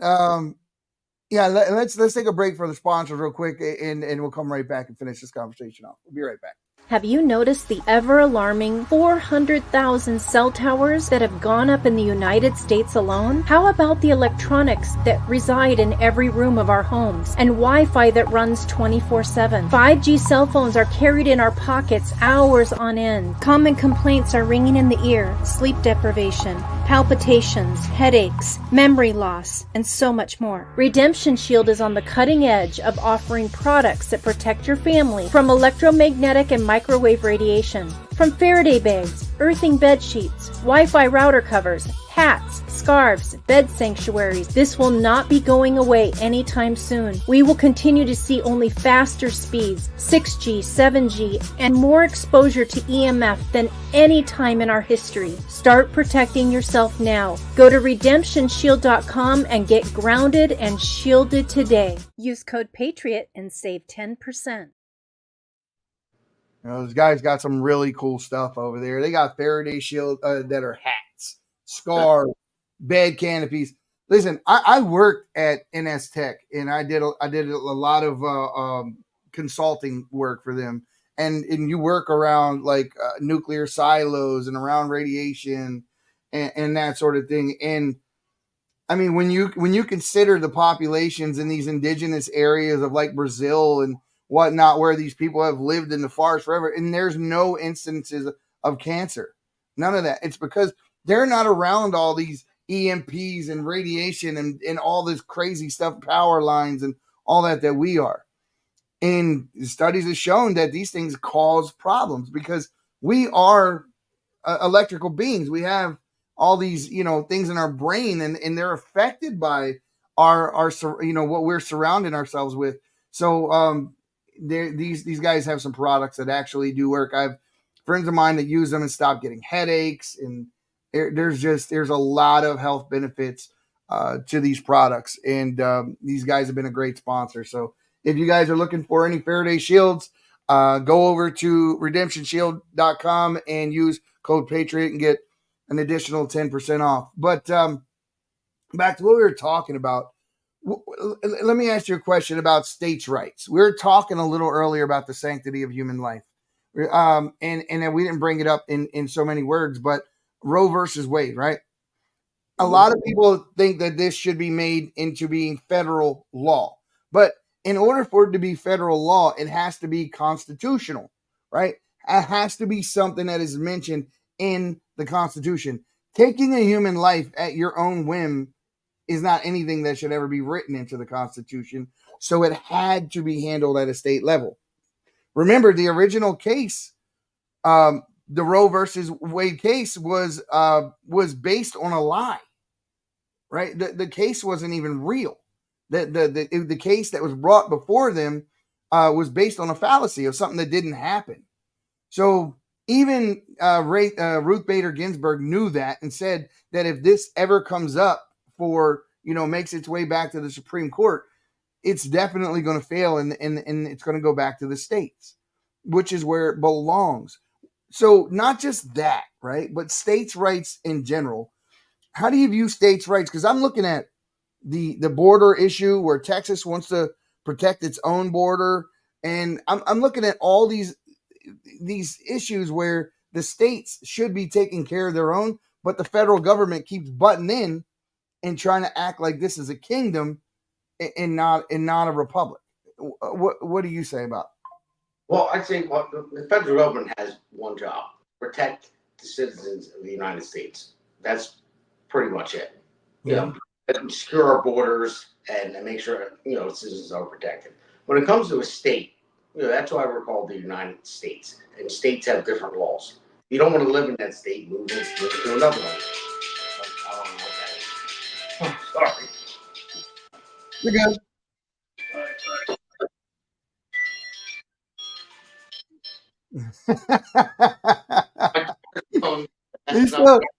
Speaker 2: yeah, let's take a break for the sponsors real quick, and we'll come right back and finish this conversation off. We'll be right back.
Speaker 10: Have you noticed the ever-alarming 400,000 cell towers that have gone up in the United States alone? How about the electronics that reside in every room of our homes and Wi-Fi that runs 24/7? 5G cell phones are carried in our pockets hours on end. Common complaints are ringing in the ear: sleep deprivation, palpitations, headaches, memory loss, and so much more. Redemption Shield is on the cutting edge of offering products that protect your family from electromagnetic and microwave radiation. From Faraday bags, earthing bed sheets, Wi-Fi router covers, hats, scarves, bed sanctuaries, this will not be going away anytime soon. We will continue to see only faster speeds, 6G, 7G, and more exposure to EMF than any time in our history. Start protecting yourself now. Go to redemptionshield.com and get grounded and shielded today. Use code PATRIOT and save 10%.
Speaker 2: Those guys got some really cool stuff over there. They got Faraday shield that are hats, scarves, bed canopies. Listen, I worked at NS Tech, and I did a lot of consulting work for them. And you work around like nuclear silos and around radiation and that sort of thing. And I mean, when you consider the populations in these indigenous areas of like Brazil and whatnot, where these people have lived in the forest forever, and there's no instances of cancer, none of that. It's because they're not around all these EMPs and radiation and all this crazy stuff, power lines and all that we are. And studies have shown that these things cause problems because we are electrical beings. We have all these, things in our brain, and they're affected by our what we're surrounding ourselves with. So these guys have some products that actually do work. I have friends of mine that use them and stop getting headaches, and there's a lot of health benefits to these products, and these guys have been a great sponsor. So if you guys are looking for any Faraday shields, go over to redemptionshield.com and use code Patriot and get an additional 10% off. But back to what we were talking about. Let me ask you a question about states' rights. We were talking a little earlier about the sanctity of human life, and we didn't bring it up in so many words, but Roe versus Wade, right? A lot of people think that this should be made into being federal law, but in order for it to be federal law, it has to be constitutional, right? It has to be something that is mentioned in the Constitution. Taking a human life at your own whim is not anything that should ever be written into the Constitution. So it had to be handled at a state level. Remember, the original case, the Roe versus Wade case, was based on a lie, right? The case wasn't even real. The case that was brought before them was based on a fallacy of something that didn't happen. So even Ruth Bader Ginsburg knew that and said that if this ever comes up for, makes its way back to the Supreme Court, it's definitely going to fail and it's going to go back to the states, which is where it belongs. So not just that, right? But states' rights in general. How do you view states' rights? Because I'm looking at the border issue where Texas wants to protect its own border. And I'm looking at all these issues where the states should be taking care of their own, but the federal government keeps butting in and trying to act like this is a kingdom and not a republic. What do you say about it?
Speaker 3: Well, I'd say the federal government has one job: protect the citizens of the United States. That's pretty much it. Secure our borders and make sure citizens are protected. When it comes to a state, that's why we're called the United States, and states have different laws. You don't want to live in that state, move to another one. I don't know what that is. Oh, sorry.
Speaker 2: You're good.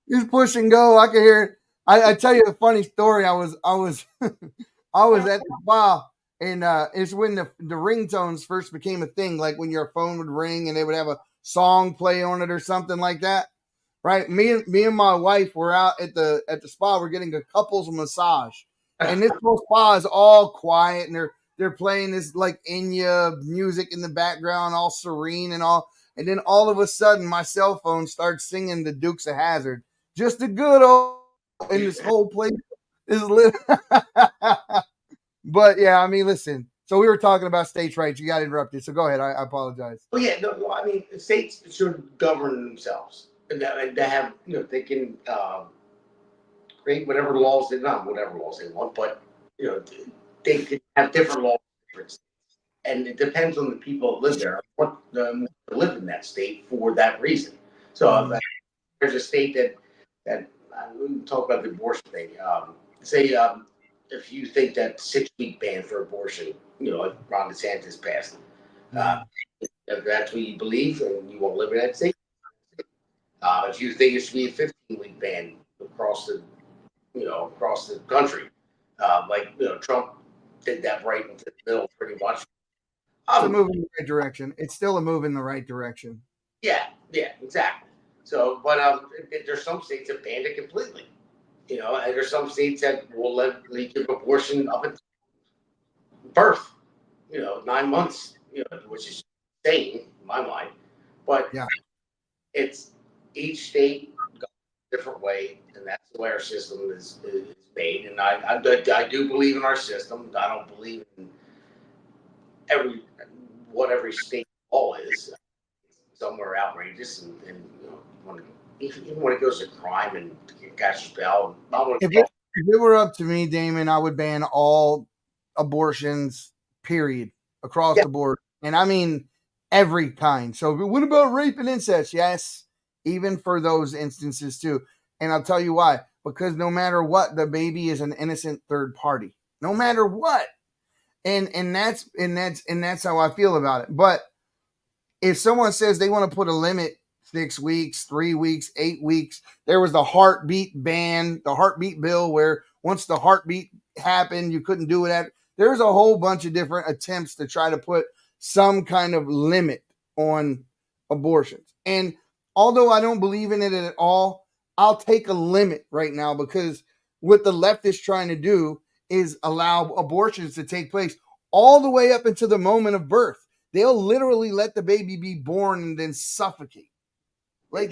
Speaker 2: He's push and go. I can hear it. I tell you a funny story. I was I was at the spa, and it's when the ringtones first became a thing, like when your phone would ring and they would have a song play on it or something like that. Right? Me and my wife were out at the spa. We're getting a couples massage, and this whole spa is all quiet, and they're playing this like Enya music in the background, all serene and all. And then all of a sudden, my cell phone starts singing the Dukes of Hazzard. Just a good old, and this whole place is lit. But yeah, I mean, listen. So we were talking about states' rights. You got interrupted. So go ahead. I apologize.
Speaker 3: Well, yeah, no, I mean, states should govern themselves, and they have, they can create whatever laws they want, but they can have different laws, and it depends on the people that live there, what live in that state for that reason. So there's a state that we talk about the abortion thing. Say if you think that 6-week ban for abortion, like Ron DeSantis passed, if that's what you believe and you want to live in that state. If you think it should be a 15-week ban across the country, Trump did that right into the middle pretty much.
Speaker 2: It's a move in the right direction. It's still a move in the right direction.
Speaker 3: Yeah, exactly. So, but there's some states that banned it completely. And there's some states that will let give abortion up at birth. 9 months. Which is insane in my mind. But it's each state goes a different way, and that's the way our system is made. And I do believe in our system. I don't believe in what every state law is. Some are outrageous, and even when it goes to crime and catches bail.
Speaker 2: If it were up to me, Damon, I would ban all abortions, period, across the board. And I mean every kind. So what about rape and incest? Yes, even for those instances too. And I'll tell you why. Because no matter what, the baby is an innocent third party. No matter what. And that's how I feel about it. But if someone says they want to put a limit 6 weeks, 3 weeks, 8 weeks, there was the heartbeat ban, the heartbeat bill, where once the heartbeat happened, you couldn't do it. There's a whole bunch of different attempts to try to put some kind of limit on abortions. And although I don't believe in it at all, I'll take a limit right now, because what the left is trying to do is allow abortions to take place all the way up until the moment of birth. They'll literally let the baby be born and then suffocate. Like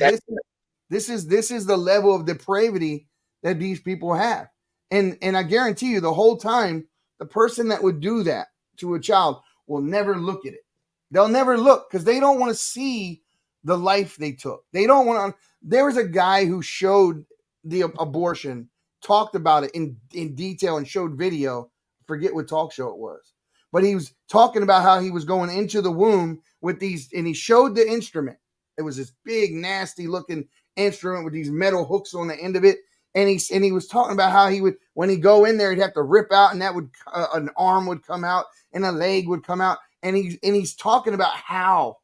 Speaker 2: this is the level of depravity that these people have. And I guarantee you the whole time, the person that would do that to a child will never look at it. They'll never look because they don't want to see the life they took. They don't want to. There was a guy who showed the abortion, talked about it in detail and showed video. Forget what talk show it was. But he was talking about how he was going into the womb with these, and he showed the instrument. It was this big, nasty looking instrument with these metal hooks on the end of it. And he was talking about how he would, when he go in there, he'd have to rip out, and that would an arm would come out and a leg would come out. And he's talking about how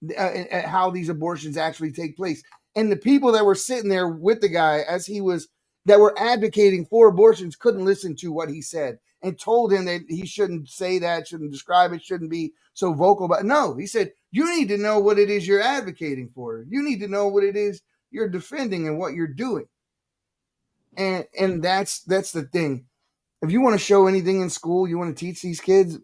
Speaker 2: these abortions actually take place. And the people that were sitting there with the guy as he was, that were advocating for abortions, couldn't listen to what he said and told him that he shouldn't say that, shouldn't describe it, shouldn't be so vocal. But no, he said, you need to know what it is you're advocating for. You need to know what it is you're defending and what you're doing. And that's the thing. If you want to show anything in school, you want to teach these kids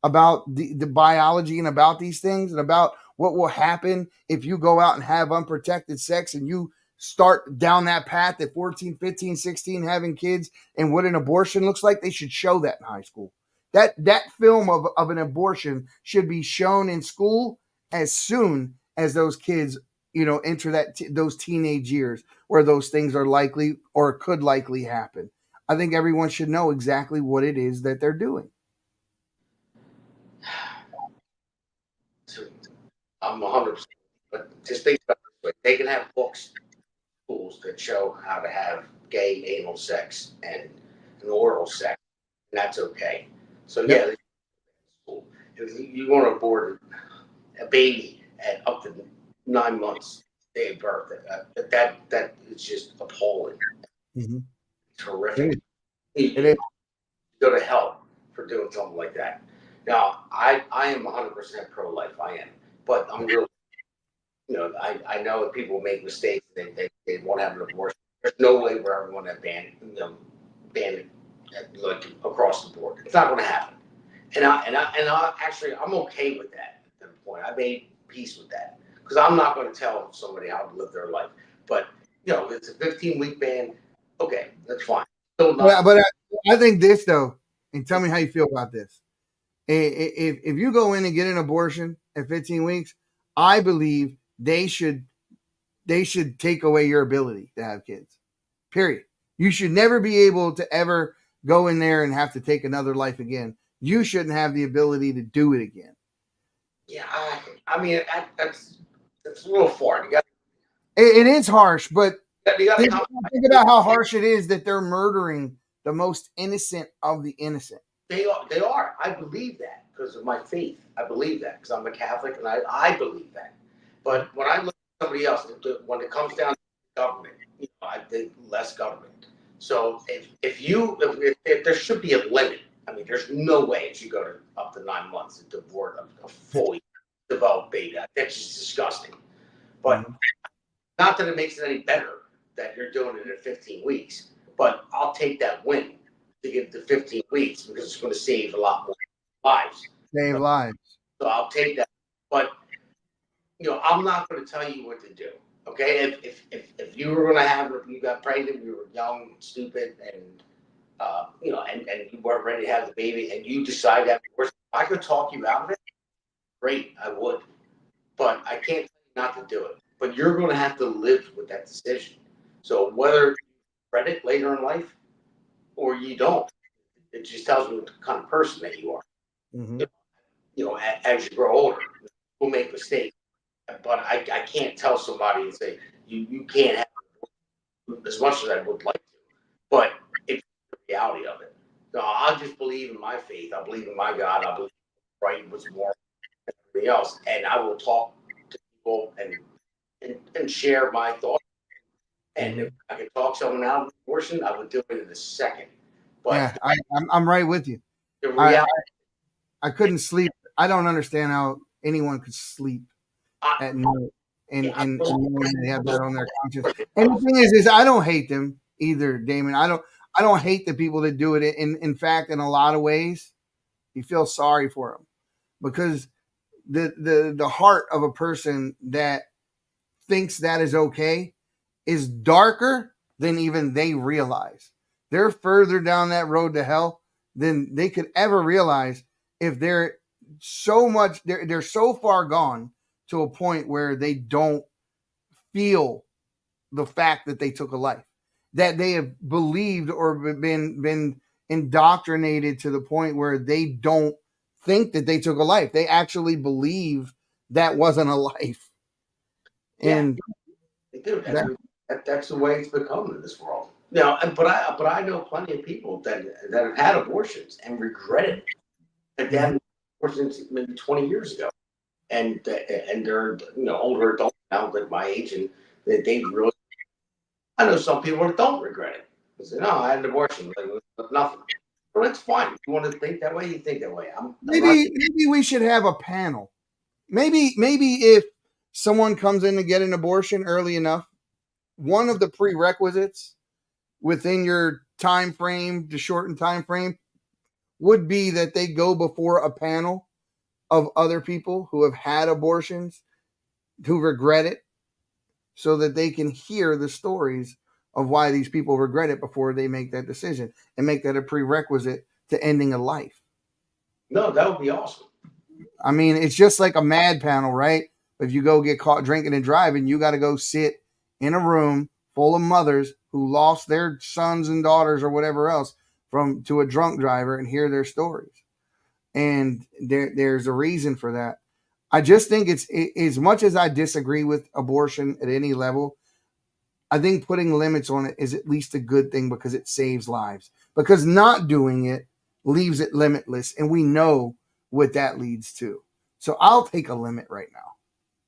Speaker 2: about the biology and about these things and about what will happen if you go out and have unprotected sex and you start down that path at 14, 15, 16, having kids, and what an abortion looks like, they should show that in high school. That film of an abortion should be shown in school as soon as those kids, enter those teenage years where those things are likely or could likely happen. I think everyone should know exactly what it is that they're doing.
Speaker 3: I'm 100%. But just think about it this way. They can have books, schools that show how to have gay anal sex and oral sex, and that's okay. So yeah, school. If you want to abort a baby at up to 9 months day of birth, that is just appalling.
Speaker 2: Mm-hmm.
Speaker 3: It's horrific.
Speaker 2: It is.
Speaker 3: Go to hell for doing something like that. Now, I am 100% pro-life. I am, but I'm really, I know that people make mistakes. They won't have an abortion. There's no way we're ever going to ban it like across the board. It's not going to happen. And I actually, I'm okay with that at the point. I made peace with that because I'm not going to tell somebody how to live their life. But it's a 15-week ban. Okay, that's fine.
Speaker 2: But I think this though, and tell me how you feel about this. If you go in and get an abortion at 15 weeks, I believe they should take away your ability to have kids. Period. You should never be able to ever go in there and have to take another life again. You shouldn't have the ability to do it again.
Speaker 3: Yeah, I mean that's a little far.
Speaker 2: It is harsh, but think about how harsh it is that they're murdering the most innocent of the innocent.
Speaker 3: They are. I believe that because of my faith. I believe that because I'm a Catholic and I believe that. But when I look at somebody else, when it comes down to government, I think less government. So if there should be a limit. I mean, there's no way it should go to up to 9 months to abort a fully developed baby. That's just disgusting. But not that it makes it any better that you're doing it at 15 weeks. But I'll take that win to get to 15 weeks because it's going to save a lot more lives.
Speaker 2: Save lives. So
Speaker 3: I'll take that. But I'm not going to tell you what to do. Okay, if you were going to have, if you got pregnant, you were young, stupid, and and you weren't ready to have the baby, and you decide that, I could talk you out of it. Great, I would, but I can't tell you not to do it. But you're going to have to live with that decision. So whether you regret it later in life or you don't, it just tells me what kind of person that you are.
Speaker 2: Mm-hmm.
Speaker 3: As you grow older, we'll make mistakes. But I can't tell somebody and say, you can't have it as much as I would like to. But it's the reality of it. So I'll just believe in my faith. I believe in my God. I believe right was more than everything else. And I will talk to people and share my thoughts. And if I could talk someone out of abortion, I would do it in a second. But
Speaker 2: yeah, I'm right with you.
Speaker 3: The reality,
Speaker 2: I couldn't sleep. I don't understand how anyone could sleep at night and knowing they have that on their conscience. And the thing is I don't hate them either, Damon. I don't hate the people that do it. In fact, in a lot of ways, you feel sorry for them because the heart of a person that thinks that is okay is darker than even they realize. They're further down that road to hell than they could ever realize if they're they're so far gone to a point where they don't feel the fact that they took a life, that they have believed or been indoctrinated to the point where they don't think that they took a life. They actually believe that wasn't a life. And
Speaker 3: that's the way it's become in this world. Now, but I know plenty of people that have had abortions and regret it. Like they had abortions maybe 20 years ago, and they're older adults now, like my age, and they really. I know some people that don't regret it. They say, "No, I had an abortion, like nothing." Well, it's fine. If you want to think that way, you think that way.
Speaker 2: Maybe we should have a panel. Maybe if someone comes in to get an abortion early enough, one of the prerequisites within your time frame, the shortened time frame, would be that they go before a panel of other people who have had abortions, who regret it, so that they can hear the stories of why these people regret it before they make that decision and make that a prerequisite to ending a life.
Speaker 3: No, that would be awesome.
Speaker 2: I mean, it's just like a mad panel, right? If you go get caught drinking and driving, you got to go sit in a room full of mothers who lost their sons and daughters or whatever else to a drunk driver and hear their stories. And there's a reason for that. I just think it's as much as I disagree with abortion at any level, I think putting limits on it is at least a good thing because it saves lives. Because not doing it leaves it limitless, and we know what that leads to. So I'll take a limit right now.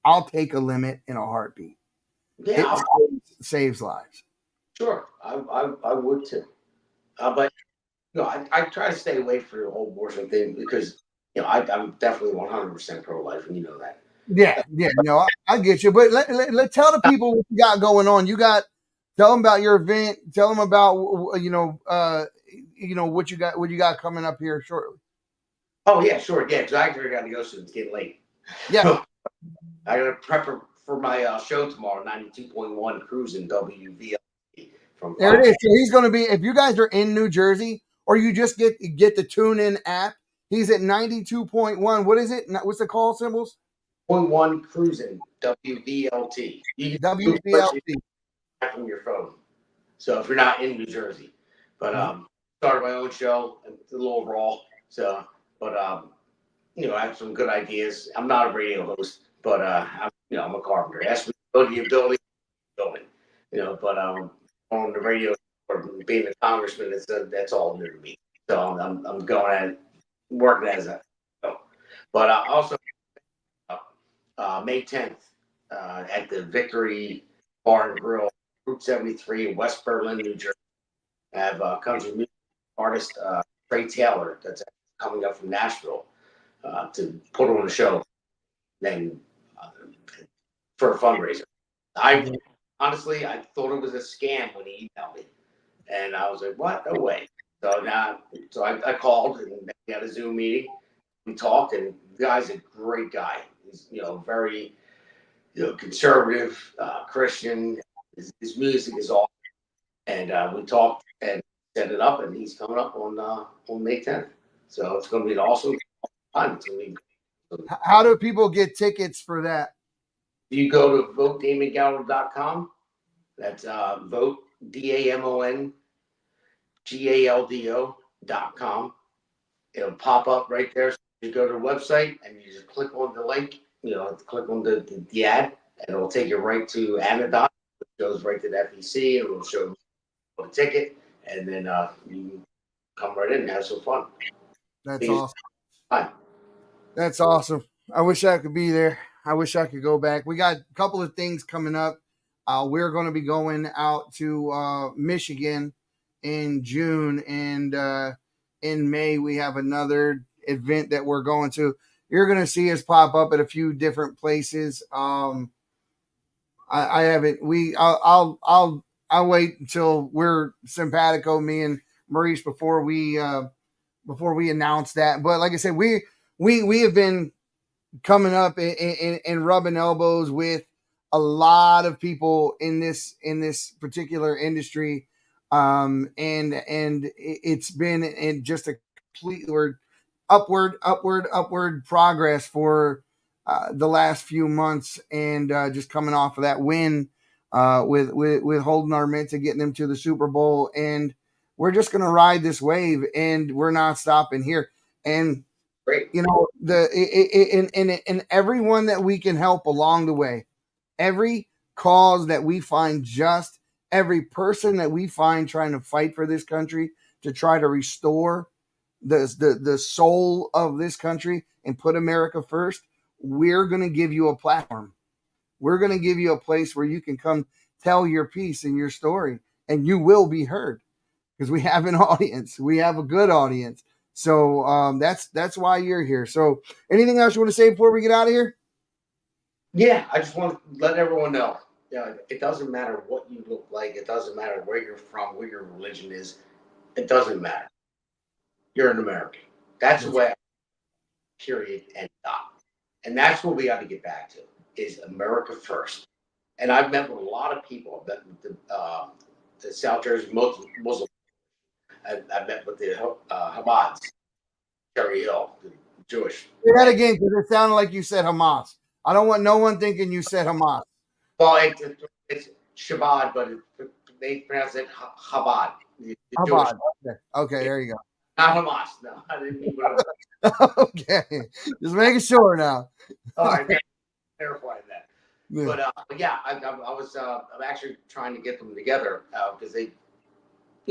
Speaker 2: I'll take a limit in a heartbeat.
Speaker 3: Yeah,
Speaker 2: it saves lives.
Speaker 3: Sure, I would too. But I try to stay away from the whole abortion thing because I'm definitely 100% pro-life, and you know that.
Speaker 2: Yeah, no, I get you. But let tell the people what you got going on. Tell them about your event. Tell them about what you got coming up here shortly.
Speaker 3: Oh yeah, sure, yeah. Because I actually got to go soon. It's getting late.
Speaker 2: Yeah,
Speaker 3: I got to prep for my show tomorrow. 92.1 Cruising WVL.
Speaker 2: There it is. So he's going to be. If you guys are in New Jersey, or you just get the TuneIn app, he's at 92.1. What is it? What's the call symbols?
Speaker 3: 0.1 Cruising WVLT. You can
Speaker 2: WVLT
Speaker 3: from your phone. So if you're not in New Jersey, but started my own show. It's a little raw. So, but I have some good ideas. I'm not a radio host, but I'm a carpenter. Ask me to go to your building. But on the radio or being a congressman, that's all new to me. So I'm going at working as a. But also May 10th at the Victory Bar and Grill, Route 73 in West Berlin, New Jersey. I have country music artist Trey Taylor that's coming up from Nashville to put on a show then for a fundraiser. Honestly, I thought it was a scam when he emailed me, and I was like, "What? No way!" So I called and we had a Zoom meeting. We talked, and the guy's a great guy. He's very conservative, Christian. His music is awesome, and we talked and set it up, and he's coming up on May 10th. So it's going to be an awesome time. It's going to be.
Speaker 2: How do people get tickets for that?
Speaker 5: You go to votedamongaldo.com. That's vote DAMONGALDO.com. It'll pop up right there. So you go to the website and you just click on the link. Click on the ad, and it'll take you right to Anadot. It goes right to the FEC, and it'll show you the ticket, and then you can come right in and have some fun.
Speaker 2: That's awesome. Hi. That's awesome. I wish I could be there. I wish I could go back. We got a couple of things coming up. We're going to be going out to Michigan in June, and in May we have another event that we're going to. You're going to see us pop up at a few different places. I haven't. I'll I'll wait until we're simpatico, me and Maurice, before we announce that. But like I said, we have been coming up and rubbing elbows with a lot of people in this particular industry, and it's been in just a complete upward progress for the last few months, and just coming off of that win with holding our mitts and getting them to the Super Bowl, and we're just going to ride this wave, and we're not stopping here. And
Speaker 3: Great.
Speaker 2: you know, in everyone that we can help along the way, every cause that we find just, every person that we find trying to fight for this country to try to restore the soul of this country and put America first, we're going to give you a platform. We're going to give you a place where you can come tell your piece and your story, and you will be heard because we have an audience. We have a good audience. So that's why you're here. So anything else you want to say before we get out of here?
Speaker 3: Yeah, I just want to let everyone know. It doesn't matter what you look like. It doesn't matter where you're from, what your religion is. It doesn't matter. You're an American. That's the way I period and stop. And that's what we got to get back to, is America first. And I've met with a lot of people. I've met with the South Jersey Muslim. I've met with the Habads, Cherry Hill, the Jewish.
Speaker 2: Say that again, because it sounded like you said Hamas. I don't want no one thinking you said Hamas.
Speaker 3: Well, it's Shabbat, but they pronounce it Chabad.
Speaker 2: Chabad. Okay, there you go.
Speaker 3: Not Hamas. No, I didn't mean what
Speaker 2: okay, just making sure now.
Speaker 3: All right, clarify that.
Speaker 2: Yeah.
Speaker 3: But yeah, I'm actually trying to get them together because they,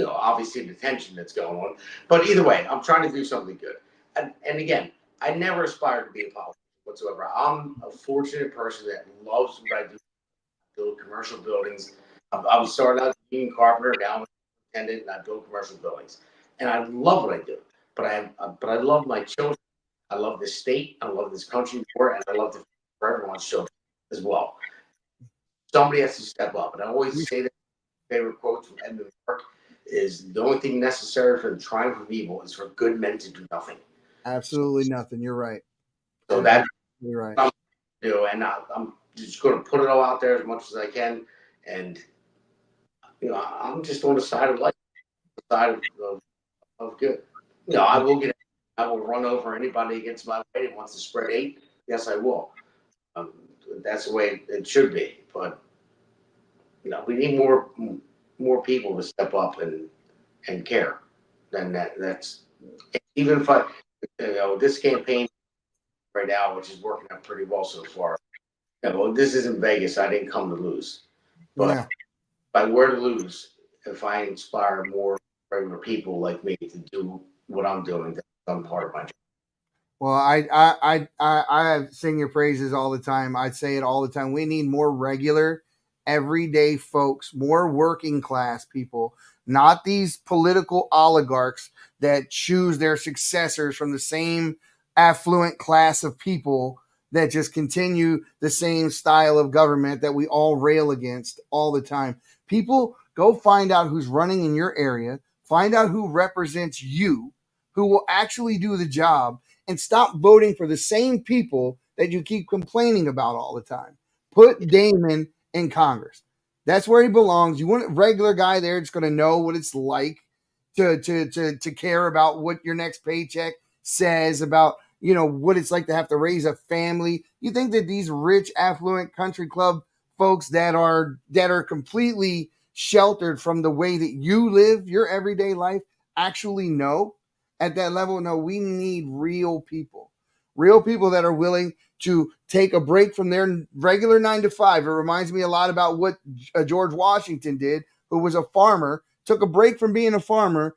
Speaker 3: obviously the tension that's going on. But either way, I'm trying to do something good. And again, I never aspired to be a politician whatsoever. I'm a fortunate person that loves what I do. Build commercial buildings. I was started out as a union carpenter, now I'm a superintendent, and I build commercial buildings. And I love what I do. But I love my children. I love this state. I love this country more, and I love to for everyone's children as well. Somebody has to step up. And I always say that my favorite quote from Edmund Burke is, the only thing necessary for the triumph of evil is for good men to do nothing.
Speaker 2: Absolutely nothing. You're right.
Speaker 3: So that's
Speaker 2: you're right.
Speaker 3: what I'm going to do. And I'm just going to put it all out there as much as I can. And, I'm just on the side of life, the side of good. I will run over anybody against my way that wants to spread hate. Yes, I will. That's the way it should be. But, we need more people to step up and care than that. That's even if this campaign right now, which is working out pretty well so far. This isn't Vegas. I didn't come to lose. But if I were to lose, if I inspire more regular people like me to do what I'm doing, that's I'm part of my job.
Speaker 2: Well, I sing your praises all the time. I say it all the time. We need more regular, everyday folks, more working class people, not these political oligarchs that choose their successors from the same affluent class of people that just continue the same style of government that we all rail against all the time. People, go find out who's running in your area, find out who represents you, who will actually do the job, and stop voting for the same people that you keep complaining about all the time. Put Damon in Congress. That's where he belongs. You want a regular guy there that's going to know what it's like to care about what your next paycheck says, about what it's like to have to raise a family. You think that these rich, affluent country club folks that are completely sheltered from the way that you live your everyday life actually know at that level? No, we need real people that are willing to take a break from their regular 9 to 5. It reminds me a lot about what George Washington did, who was a farmer, took a break from being a farmer,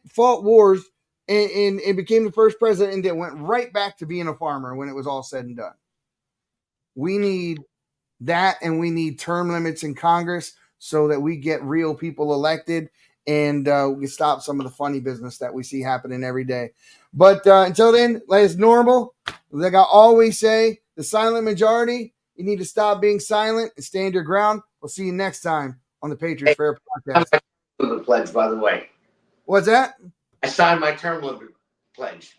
Speaker 2: fought wars, and became the first president, and then went right back to being a farmer when it was all said and done. We need that, and we need term limits in Congress so that we get real people elected, and we can stop some of the funny business that we see happening every day. But until then, as normal, like I always say, the silent majority, you need to stop being silent and stand your ground. We'll see you next time on on the Patriots Fair podcast.
Speaker 3: Term limit pledge, by the way.
Speaker 2: What's that?
Speaker 3: I signed my term limit pledge.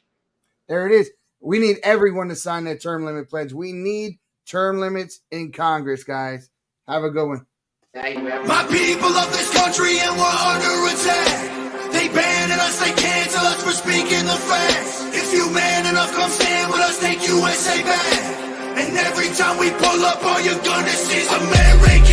Speaker 2: There it is. We need everyone to sign that term limit pledge. We need term limits in Congress, guys. Have a good one.
Speaker 3: Thank you, man.
Speaker 1: My people of this country and we're under attack. They banning us, they cancel us for speaking the facts. If you man enough, come stand with us, take USA back. And every time we pull up, all you're gonna see is American.